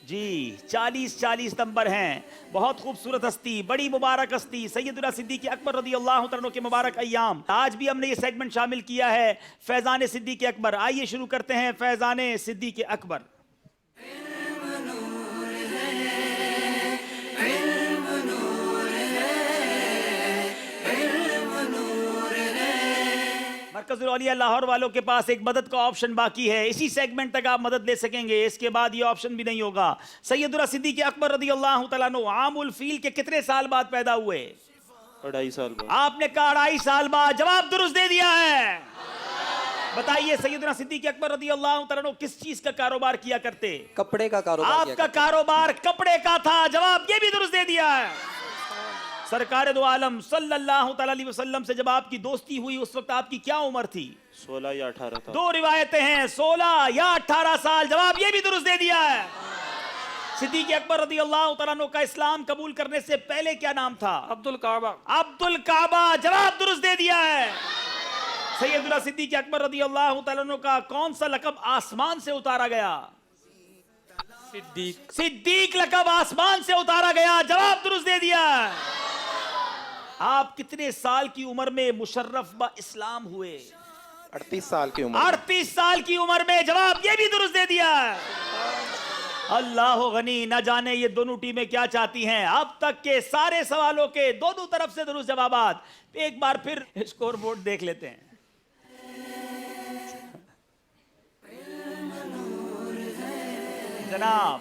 جی 40 نمبر ہیں. بہت خوبصورت ہستی, بڑی مبارک ہستی, سیدنا صدیق اکبر رضی اللہ عنہ کے مبارک ایام. آج بھی ہم نے یہ سیگمنٹ شامل کیا ہے, فیضان صدیق اکبر. آئیے شروع کرتے ہیں فیضان صدیق اکبر. مرکز العلیا لاہور والوں کے پاس ایک مدد کا آپشن باقی ہے. اسی سیگمنٹ تک آپ مدد لے سکیں گے, اس کے بعد یہ آپشن بھی نہیں ہوگا. سیدنا صدیق اکبر رضی اللہ تعالیٰ عنہ عام الفیل کے کتنے سال بعد پیدا ہوئے؟ 2.5 سال بعد. آپ نے کہا 2.5 سال بعد. جواب درست دے دیا ہے. بتائیے سیدنا صدیق اکبر رضی اللہ تعالیٰ عنہ کس چیز کا کاروبار کیا کرتے؟ کپڑے کا کاروبار. آپ کا کاروبار کپڑے کا تھا. جواب یہ بھی درست دے دیا ہے. سرکار دو عالم صلی اللہ تعالیٰ علیہ وسلم سے جب آپ کی دوستی ہوئی اس وقت آپ کی کیا عمر تھی؟ 16 یا 18 تھا. 2 روایتیں ہیں, 16 یا 18 سال. جواب یہ بھی درست دے دیا ہے. صدیق اکبر رضی اللہ تعالیٰ عنہ کا اسلام قبول کرنے سے پہلے کیا نام تھا؟ عبد الکعبہ. عبد الکعبہ. جواب درست دے دیا ہے. سیدنا صدیق اکبر رضی اللہ تعالیٰ عنہ کا کون سا لقب آسمان سے اتارا گیا؟ صدیق لقب آسمان سے اتارا گیا. جواب درست دے دیا ہے. آپ کتنے سال کی عمر میں مشرف با اسلام ہوئے؟ 38 سال کی عمر. 38 سال کی عمر میں. جواب یہ بھی درست دے دیا ہے. اللہ غنی, نہ جانے یہ دونوں ٹیمیں کیا چاہتی ہیں. اب تک کے سارے سوالوں کے دونوں طرف سے درست جوابات. ایک بار پھر اسکور بورڈ دیکھ لیتے ہیں. جناب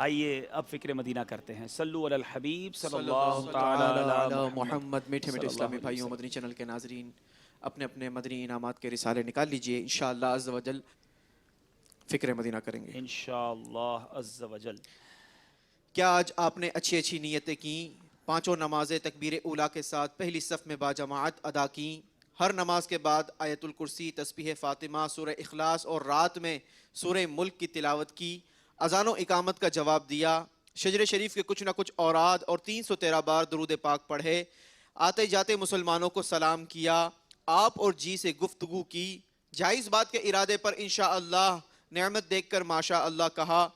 آئیے اب فکر مدینہ کرتے ہیں. صلو علی الحبیب صلی اللہ تعالی علی محمد. میٹھے میٹھے اسلامی بھائیوں، مدنی چینل کے ناظرین، اپنے اپنے مدنی انعامات کے رسالے نکال لیجئے. انشاءاللہ عز و جل فکر مدینہ کریں گے انشاءاللہ عز و جل. کیا آج آپ نے اچھی اچھی نیتیں کیں؟ پانچوں نمازیں تکبیر اولیٰ کے ساتھ پہلی صف میں باجماعت ادا کیں. ہر نماز کے بعد آیت الکرسی، تسبیح فاطمہ، سورہ اخلاص اور رات میں سورہ ملک کی تلاوت کی. اذان و اقامت کا جواب دیا. شجر شریف کے کچھ نہ کچھ اوراد اور 313 بار درود پاک پڑھے. آتے جاتے مسلمانوں کو سلام کیا. آپ اور جی سے گفتگو کی. جائز بات کے ارادے پر انشاءاللہ نعمت دیکھ کر ماشاء اللہ کہا.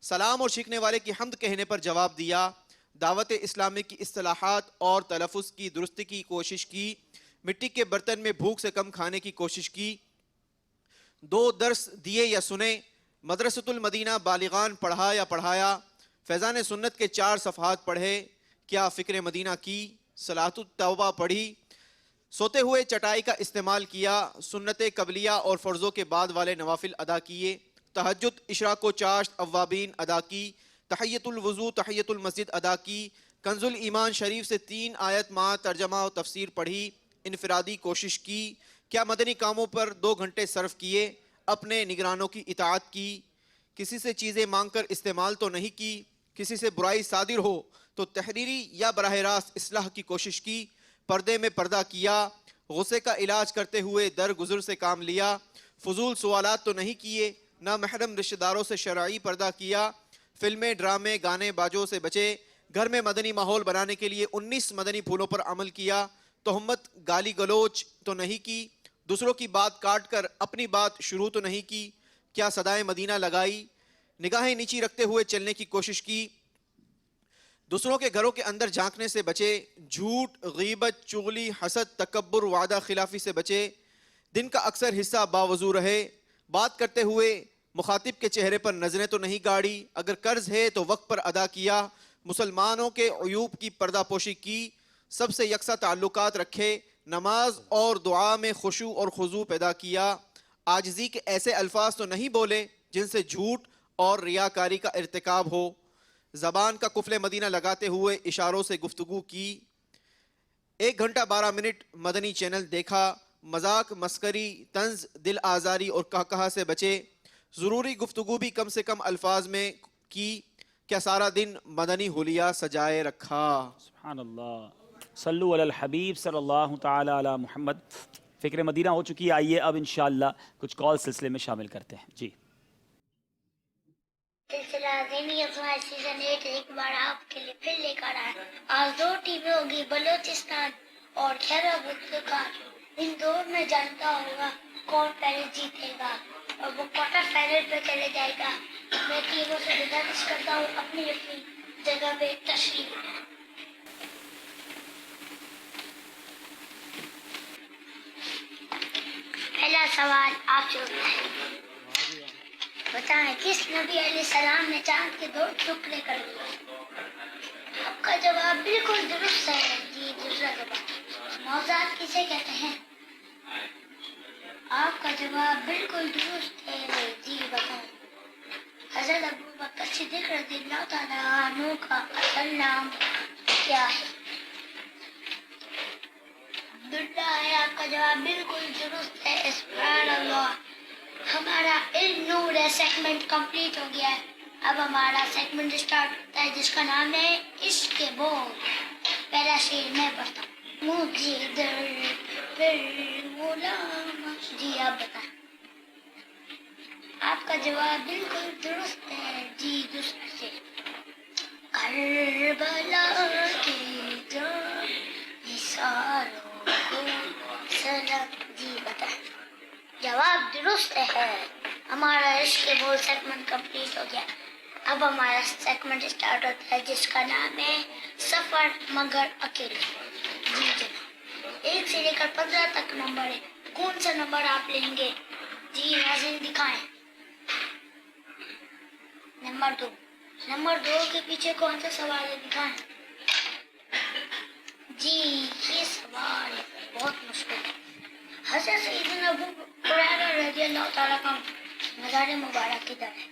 سلام اور سیکھنے والے کی حمد کہنے پر جواب دیا. دعوت اسلامی کی اصطلاحات اور تلفظ کی درستی کی کوشش کی. مٹی کے برتن میں بھوک سے کم کھانے کی کوشش کی. 2 درس دیے یا سنے. مدرسۃ المدینہ بالغان پڑھا یا پڑھایا. فیضان سنت کے 4 صفحات پڑھے. کیا فکر مدینہ کی. صلاۃ التوبہ پڑھی. سوتے ہوئے چٹائی کا استعمال کیا. سنت قبلیہ اور فرضوں کے بعد والے نوافل ادا کیے. تہجد، اشراق و چاشت، اوابین ادا کی. تحیت الوضو، تحیت المسجد ادا کی. کنز الایمان شریف سے 3 آیت مع ترجمہ و تفسیر پڑھی. انفرادی کوشش کی. کیا مدنی کاموں پر 2 گھنٹے صرف کیے. اپنے نگرانوں کی اطاعت کی. کسی سے چیزیں مانگ کر استعمال تو نہیں کی. کسی سے برائی صادر ہو تو تحریری یا براہ راست اصلاح کی کوشش کی. پردے میں پردہ کیا. غصے کا علاج کرتے ہوئے درگزر سے کام لیا. فضول سوالات تو نہیں کیے. نہ محرم رشتہ داروں سے شرعی پردہ کیا. فلمیں، ڈرامے، گانے باجوں سے بچے. گھر میں مدنی ماحول بنانے کے لیے 19 مدنی پھولوں پر عمل کیا. تہمت، گالی گلوچ تو نہیں کی. دوسروں کی بات کاٹ کر اپنی بات شروع تو نہیں کی. کیا صدائے مدینہ لگائی. نگاہیں نیچی رکھتے ہوئے چلنے کی کوشش کی. دوسروں کے گھروں کے اندر جھانکنے سے بچے. جھوٹ، غیبت، چغلی، حسد، تکبر، وعدہ خلافی سے بچے. دن کا اکثر حصہ باوضو رہے. بات کرتے ہوئے مخاطب کے چہرے پر نظریں تو نہیں گاڑی. اگر قرض ہے تو وقت پر ادا کیا. مسلمانوں کے عیوب کی پردہ پوشی کی. سب سے یکساں تعلقات رکھے. نماز اور دعا میں خشوع اور خضوع پیدا کیا. عاجزی کے ایسے الفاظ تو نہیں بولے جن سے جھوٹ اور ریاکاری کا ارتکاب ہو. زبان کا قفل مدینہ لگاتے ہوئے اشاروں سے گفتگو کی. 1 گھنٹہ 12 منٹ مدنی چینل دیکھا. مذاق، مسکری، طنز، دل آزاری اور قہقہہ سے بچے. ضروری گفتگو بھی کم سے کم الفاظ میں کی. کیا سارا دن مدنی حلیہ سجائے رکھا. سبحان اللہ. صلو علی الحبیب صلی اللہ تعالی علی محمد. فکر مدینہ ہو چکی ہے. آئیے اب انشاءاللہ کچھ کال سلسلے میں شامل کرتے ہیں. جی سلسلہ ذہنی ازمائش سیزن 8 ایک بار آپ کے لیے پھر لے کر آئے. آج 2 ٹیمیں ہوگی، بلوچستان اور خیبر پختونخوا. ان 2 میں جانتا ہوگا کون پہلے جیتے گا اور وہ کوارٹر فائنل پہ چلے جائے گا. میں ٹیموں سے گزارش کرتا ہوں اپنی اپنی جگہ پہ تشریف لیں. پہلا سوال آپ سے ہوتا ہے، بتائیں کس نبی علیہ السلام نے چاند کے 2 ٹکڑے کر دیے. آپ کا جواب بالکل درست ہے. جی دوسرا جواب، موضوعات کسے کہتے ہیں. آپ کا جواب بالکل درست ہے. جی بتائیں حضرت ابوبکر صدیق رضی اللہ تعالیٰ عنہ کا اصل نام کیا ہے. عبداللہ ہے. آپ کا جواب بالکل درست ہے. سبحان اللہ. ہمارا علم نور ہے سیگمنٹ کمپلیٹ ہو گیا ہے. اب ہمارا سیگمنٹ اسٹارٹ ہوتا ہے جس کا نام ہے عشق کے بول. پہلا شعر میں پڑھتا ہوں. مجھے در پر غلام. جی آپ بتائیں. آپ کا جواب بالکل درست ہے. جی دوسرا شعر، کربلا کی جان نثاروں کو سلام. جی بتائیں. جواب درست ہے. ہمارا عشق کے بول سیگمنٹ کمپلیٹ ہو گیا. اب ہمارا سیگمنٹ اسٹارٹ ہوتا ہے جس کا نام ہے سفر مگر اکیلے. جی جناب 1 سے لے کر 15 تک نمبر ہے. کون سا نمبر آپ لیں گے. جی ناظرین دکھائیں. نمبر 2. نمبر 2 کے پیچھے کون سا سوال ہے دکھائیں. جی یہ سوال بہت مشکل ہے. حضرت سیدنا ابو ہریرہ رضی اللہ تعالیٰ کا مزار مبارک کدھر ہے.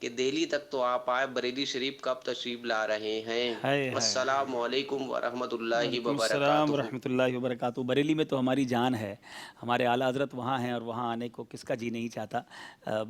کہ دہلی تک تو آپ آئے، بریلی شریف کب تشریف لا رہے ہیں؟ السلام علیکم ورحمۃ اللہ السلام وبرکاتہ۔ ورحمۃ اللہ وبرکاتہ۔ بریلی میں تو ہماری جان ہے، ہمارے اعلیٰ حضرت وہاں ہیں اور وہاں آنے کو کس کا جی نہیں چاہتا۔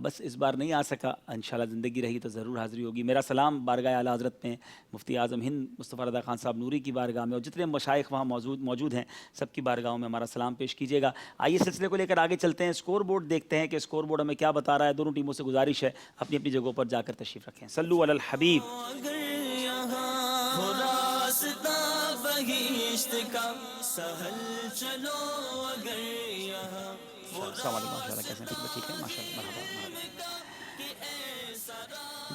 بس اس بار نہیں آ سکا، انشاءاللہ زندگی رہی تو ضرور حاضری ہوگی۔ میرا سلام بارگاہ اعلیٰ حضرت میں مفتی اعظم ہند مصطفیٰ رضا خان صاحب نوری کی بارگاہ میں اور جتنے مشائخ وہاں موجود ہیں سب کی بارگاہوں میں ہمارا سلام پیش کیجیے گا۔ آئیے سلسلے کو لے کر آگے چلتے ہیں، اسکور بورڈ دیکھتے ہیں کہ اسکور بورڈ ہمیں کیا بتا رہا ہے۔ دونوں ٹیموں سے گزارش ہے اپنی اپنی جگہوں پر جا کر تشریف رکھیں۔ صلو علی الحبیب۔ السلام علیکم، ماشاء اللہ، کیسے ہیں؟ ٹھیک ہے، ماشاء اللہ، مرحبا۔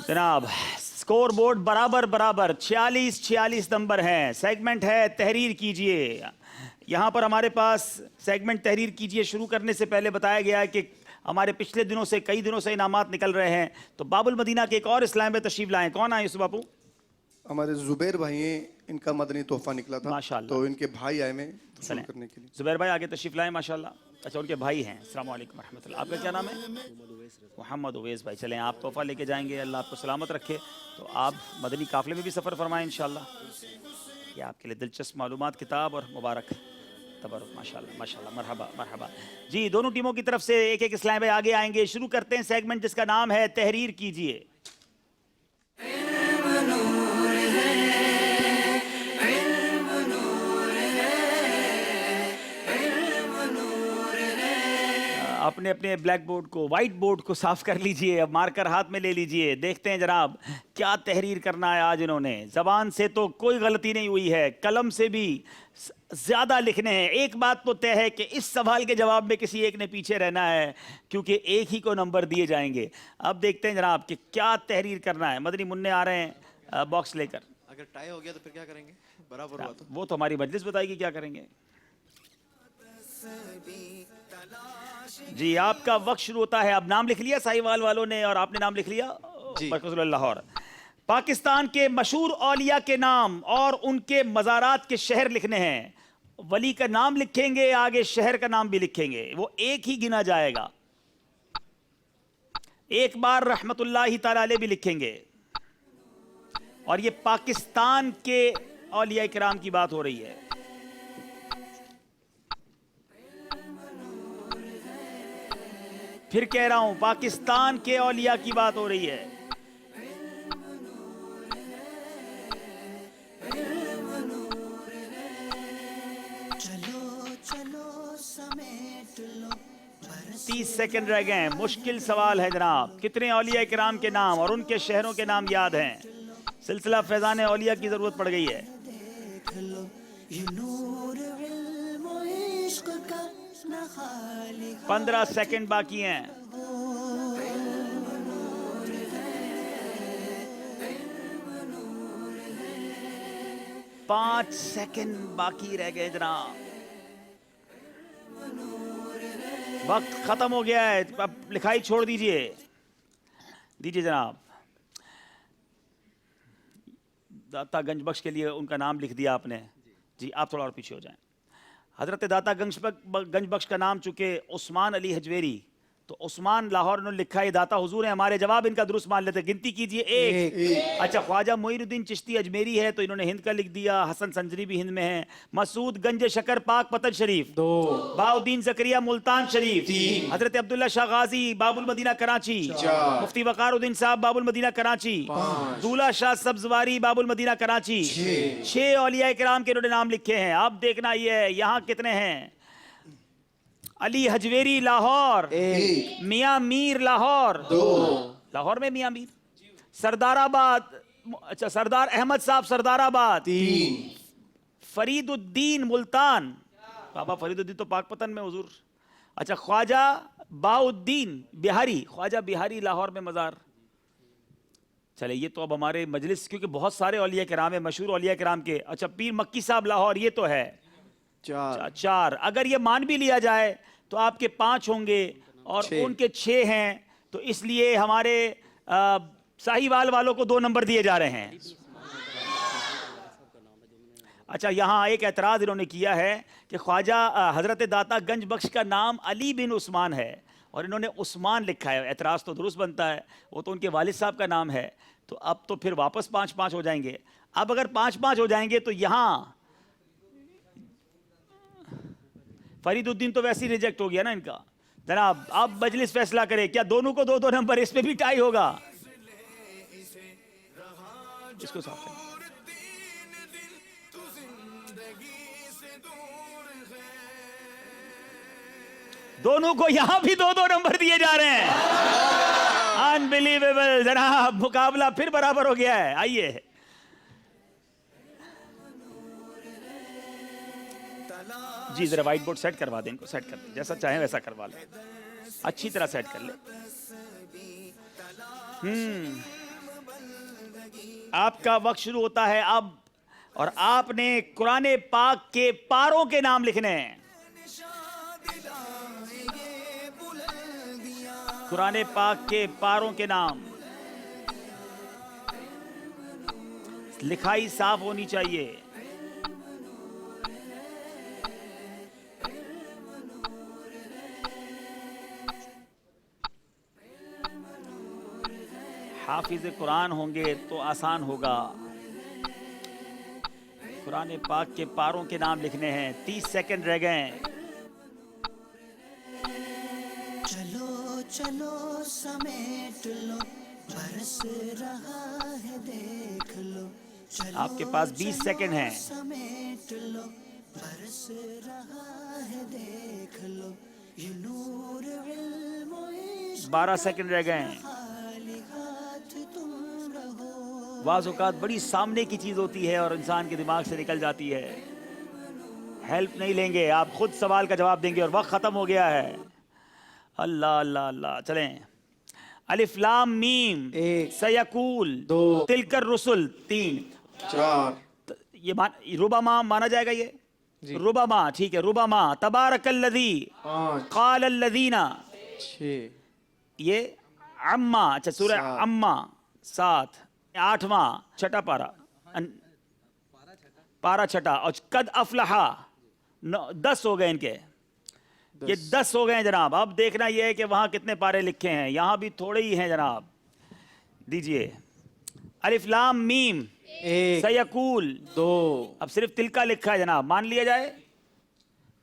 جناب اسکور بورڈ برابر 46 نمبر ہیں۔ سیگمنٹ ہے تحریر کیجئے۔ یہاں پر ہمارے پاس سیگمنٹ تحریر کیجئے شروع کرنے سے پہلے بتایا گیا ہے کہ ہمارے پچھلے دنوں سے کئی دنوں سے انعامات نکل رہے ہیں، تو باب المدینہ کے ایک اور اسلام میں تشریف لائیں۔ کون آئے یوسف باپو؟ ہمارے زبیر بھائی ہیں، ان کا مدنی تحفہ نکلا تھا، ماشاءاللہ، تو ان کے بھائی آئے میں وصول کرنے کے لیے۔ زبیر بھائی آگے تشریف لائیں، ماشاءاللہ۔ اچھا، ان کے بھائی ہیں۔ السلام علیکم ورحمۃ اللہ۔ آپ کا کیا نام ہے؟ محمد اویس بھائی۔ چلیں، آپ تحفہ لے کے جائیں گے، اللہ آپ کو سلامت رکھے، تو آپ مدنی قافلے میں بھی سفر فرمائیں انشاءاللہ۔ یہ آپ کے لیے دلچسپ معلومات کتاب اور مبارک تبرک، ماشاءاللہ ماشاءاللہ، مرحبا مرحبا۔ جی، دونوں ٹیموں کی طرف سے ایک اسلام بھائی آگے آئیں گے۔ شروع کرتے ہیں سیگمنٹ جس کا نام ہے تحریر کیجئے۔ اپنے اپنے بلیک بورڈ کو، وائٹ بورڈ کو صاف کر لیجئے، اب مارکر ہاتھ میں لے لیجئے۔ دیکھتے ہیں جناب کیا تحریر کرنا ہے آج انہوں نے۔ زبان سے تو کوئی غلطی نہیں ہوئی ہے، قلم سے بھی زیادہ لکھنے ہیں۔ ایک بات تو طے ہے کہ اس سوال کے جواب میں کسی ایک نے پیچھے رہنا ہے، کیونکہ ایک ہی کو نمبر دیے جائیں گے۔ اب دیکھتے ہیں جناب کہ کیا تحریر کرنا ہے۔ مدنی منع آ رہے ہیں باکس لے کر۔ اگر ٹائی ہو گیا تو پھر کیا کریں گے؟ برابر ہوا تو وہ تو ہماری مجلس بتائے گی کیا کریں گے۔ جی، آپ کا وقت شروع ہوتا ہے۔ اب نام لکھ لیا ساہیوال والوں نے اور آپ نے نام لکھ لیا؟ مرکز لاہور۔ پاکستان کے مشہور اولیاء کے نام اور ان کے مزارات کے شہر لکھنے ہیں۔ ولی کا نام لکھیں گے، آگے شہر کا نام بھی لکھیں گے، وہ ایک ہی گنا جائے گا۔ ایک بار رحمت اللہ تعالی علیہ بھی لکھیں گے، اور یہ پاکستان کے اولیاء کرام کی بات ہو رہی ہے۔ پھر کہہ رہا ہوں، پاکستان کے اولیاء کی بات ہو رہی ہے۔ چلو چلو سمیٹ لو 30 سیکنڈ رہ گئے ہیں۔ مشکل سوال ہے جناب، کتنے اولیاء کرام کے نام اور ان کے شہروں کے نام یاد ہیں؟ سلسلہ فیضان اولیاء کی ضرورت پڑ گئی ہے۔ دیکھ لو یہ نور علم و عشق کا نہ خالق 15 سیکنڈ باقی ہیں۔ 5 سیکنڈ باقی رہ گئے جناب، وقت ختم ہو گیا ہے۔ اب لکھائی چھوڑ دیجئے جناب۔ داتا گنج بخش کے لیے ان کا نام لکھ دیا آپ نے۔ جی، آپ تھوڑا اور پیچھے ہو جائیں۔ حضرت داتا گنج بخش کا نام چونکہ عثمان علی حجویری، تو عثمان لاہور انہوں نے لکھا ہے، داتا حضور ہیں ہمارے۔ جواب ان کا درست مان لیتے، گنتی کیجئے۔ ایک۔ اچھا، خواجہ معین الدین چشتی اجمیری ہے تو انہوں نے ہند کا لکھ دیا۔ حسن سنجری بھی ہند میں ہے۔ مسعود گنج شکر پاک پتن شریف 2۔ بہاؤدین زکریا ملتان شریف 3۔ حضرت عبداللہ شاہ غازی باب المدینہ کراچی 4۔ مفتی وقار الدین صاحب باب المدینہ کراچی 5۔ دولہ شاہ سبزواری باب المدینہ کراچی 6۔ اولیاء کرام کے انہوں نے نام لکھے ہیں۔ اب دیکھنا یہ ہے یہاں کتنے ہیں۔ علی حجویری لاہور 1۔ میاں میر لاہور 2۔ لاہور میں میاں میر۔ سردار آباد، اچھا سردار احمد صاحب سردار آباد 3۔ فرید الدین ملتان، بابا فرید الدین تو پاک پتن میں حضور۔ اچھا، خواجہ باؤدین بہاری، خواجہ بہاری لاہور میں مزار۔ چلے، یہ تو اب ہمارے مجلس، کیونکہ بہت سارے اولیاء کرام ہیں مشہور اولیاء کرام کے۔ اچھا، پیر مکی صاحب لاہور، یہ تو ہے 4۔ اگر یہ مان بھی لیا جائے تو آپ کے 5 ہوں گے اور ان کے 6 ہیں، تو اس لیے ہمارے ساہیوال والوں کو 2 نمبر دیے جا رہے ہیں۔ اچھا، یہاں ایک اعتراض انہوں نے کیا ہے کہ خواجہ حضرت داتا گنج بخش کا نام علی بن عثمان ہے، اور انہوں نے عثمان لکھا ہے. اعتراض تو درست بنتا ہے, وہ تو ان کے والد صاحب کا نام ہے. تو اب تو پھر واپس 5-5 ہو جائیں گے. اب اگر 5-5 ہو جائیں گے تو یہاں فرید الدین تو ویسے ہی ریجیکٹ ہو گیا نا ان کا. جناب اب مجلس فیصلہ کرے, کیا دونوں کو 2-2 نمبر, اس پہ بھی ٹائی ہوگا. اس کو صاف کریں. دونوں کو یہاں بھی 2-2 نمبر دیے جا رہے ہیں. انبلیویبل جناب, مقابلہ پھر برابر ہو گیا ہے. آئیے جی ذرا وائٹ بورڈ سیٹ کروا دیں, ان کو سیٹ کر دیں, جیسا چاہیں ویسا کروا لیں, اچھی طرح سیٹ کر لیں. آپ کا وقت شروع ہوتا ہے اب, اور آپ نے قرآن پاک کے پاروں کے نام لکھنے ہیں. قرآن پاک کے پاروں کے نام, لکھائی صاف ہونی چاہیے. حافظ قرآن ہوں گے تو آسان ہوگا. قرآن پاک کے پاروں کے نام لکھنے ہیں. 30 سیکنڈ رہ گئے. چلو چلو سمیٹ لو, برس رہا ہے دیکھ لو. آپ کے پاس 20 سیکنڈ ہیں. سمیٹ لو, برس رہا ہے دیکھ لو. یہ نور علم و عشق 12 سیکنڈ رہ گئے ہیں. بعض اوقات بڑی سامنے کی چیز ہوتی ہے اور انسان کے دماغ سے نکل جاتی ہے. ہیلپ نہیں لیں گے, آپ خود سوال کا جواب دیں گے, اور وقت ختم ہو گیا ہے. اللہ اللہ اللہ. چلیں, الف لام میم, سیقول 2, تلک الرسل 3, 4, یہ ربما مانا جائے گا. یہ ربما ٹھیک ہے. ربما تبارک الذی قال الذین 6, یہ عما, اچھا سورہ عما 7, 8واں چھٹا پارا, پارا چھٹا, اور قد افلحا 10 ہو گئے ان کے, یہ 10 ہو گئے ہیں جناب. اب دیکھنا یہ ہے کہ وہاں کتنے پارے لکھے ہیں, یہاں بھی تھوڑے ہی ہیں جناب. دیجئے الف لام میم سیقول 2, اب صرف تلکا لکھا ہے جناب, مان لیا جائے,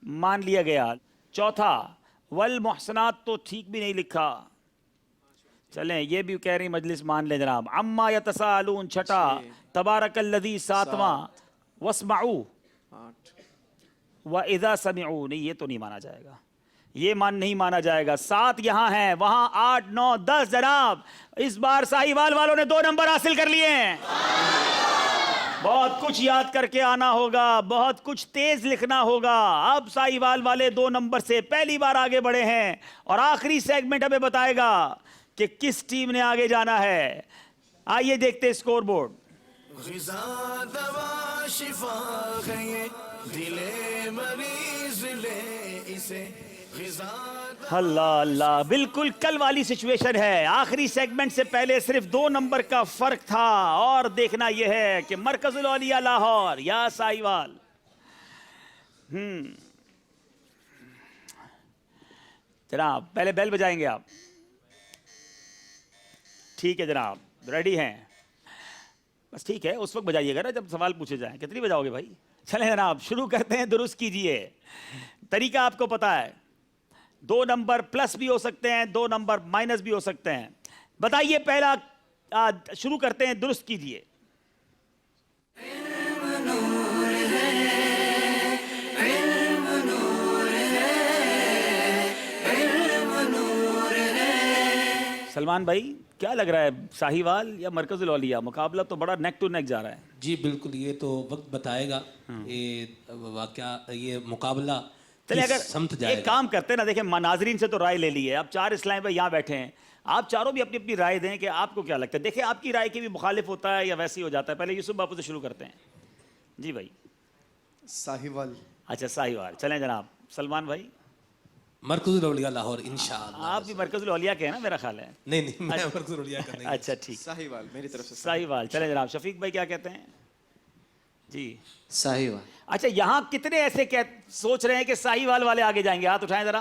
مان لیا گیا. چوتھا والمحسنات تو ٹھیک بھی نہیں لکھا. چلیں یہ بھی کہہ رہی مجلس مان لیں جناب. عما یتساءلون چھٹا, تبارک الذی 7واں, واسمعوا 8, وَإِذَا سَمِعُوا نہیں, یہ تو نہیں مانا جائے گا, یہ نہیں مانا جائے گا. 7 یہاں ہیں, وہاں 8, 9, 10 جناب. اس بار ساہیوال والوں نے 2 نمبر حاصل کر لیے ہیں. بہت کچھ یاد کر کے آنا ہوگا, بہت کچھ تیز لکھنا ہوگا. اب ساہیوال والے 2 نمبر سے پہلی بار آگے بڑھے ہیں, اور آخری سیگمنٹ ہمیں بتائے گا کہ کس ٹیم نے آگے جانا ہے. آئیے دیکھتے ہیں اسکور بورڈ. غذا دوا شفا ہے, دل مریض لے اسے. اللہ اللہ, بالکل کل والی سچویشن ہے. آخری سیگمنٹ سے پہلے صرف 2 نمبر کا فرق تھا, اور دیکھنا یہ ہے کہ مرکز الاولیاء لاہور یا ساہیوال. جناب پہلے بیل بجائیں گے آپ, ٹھیک ہے جناب, ریڈی ہیں بس, ٹھیک ہے اس وقت بجائیے گا نا جب سوال پوچھے جائیں. کتنی بجاؤ گے بھائی؟ چلیں جناب شروع کرتے ہیں. درست کیجئے, طریقہ آپ کو پتا ہے, 2 نمبر پلس بھی ہو سکتے ہیں, 2 نمبر مائنس بھی ہو سکتے ہیں. بتائیے پہلا, شروع کرتے ہیں, درست کیجئے. سلمان بھائی کیا لگ رہا ہے, ساہیوال یا مرکز الاولیاء؟ مقابلہ تو بڑا نیک ٹو نیک جا رہا ہے. جی بالکل, یہ تو وقت بتائے گا یہ واقعہ, یہ مقابلہ چلیں اگر ایک کام کرتے ہیں نا, دیکھیں ناظرین سے تو رائے لے لی ہے, اب 4 اسلام بھائی یہاں بیٹھے ہیں, آپ چاروں بھی اپنی اپنی رائے دیں کہ آپ کو کیا لگتا ہے. دیکھیں آپ کی رائے کے بھی مخالف ہوتا ہے یا ویسے ہی ہو جاتا ہے. پہلے یوسف باپو سے شروع کرتے ہیں. جی بھائی ساہیوال. اچھا ساہیوال, چلیں جناب. سلمان بھائی مرکز الاولیاء لاہور انشاءاللہ. آپ بھی مرکز الاولیاء کے ہیں نا میرا خیال ہے؟ نہیں میں مرکز الاولیاء کا نہیں. اچھا ٹھیک, ساہیوال میری طرف سے ساہیوال. چلیں جناب شفیق بھائی کیا کہتے ہیں؟ جی ساہیوال. اچھا یہاں کتنے ایسے سوچ رہے ہیں کہ ساہیوال والے آگے جائیں گے؟ ہاتھ اٹھائیں ذرا.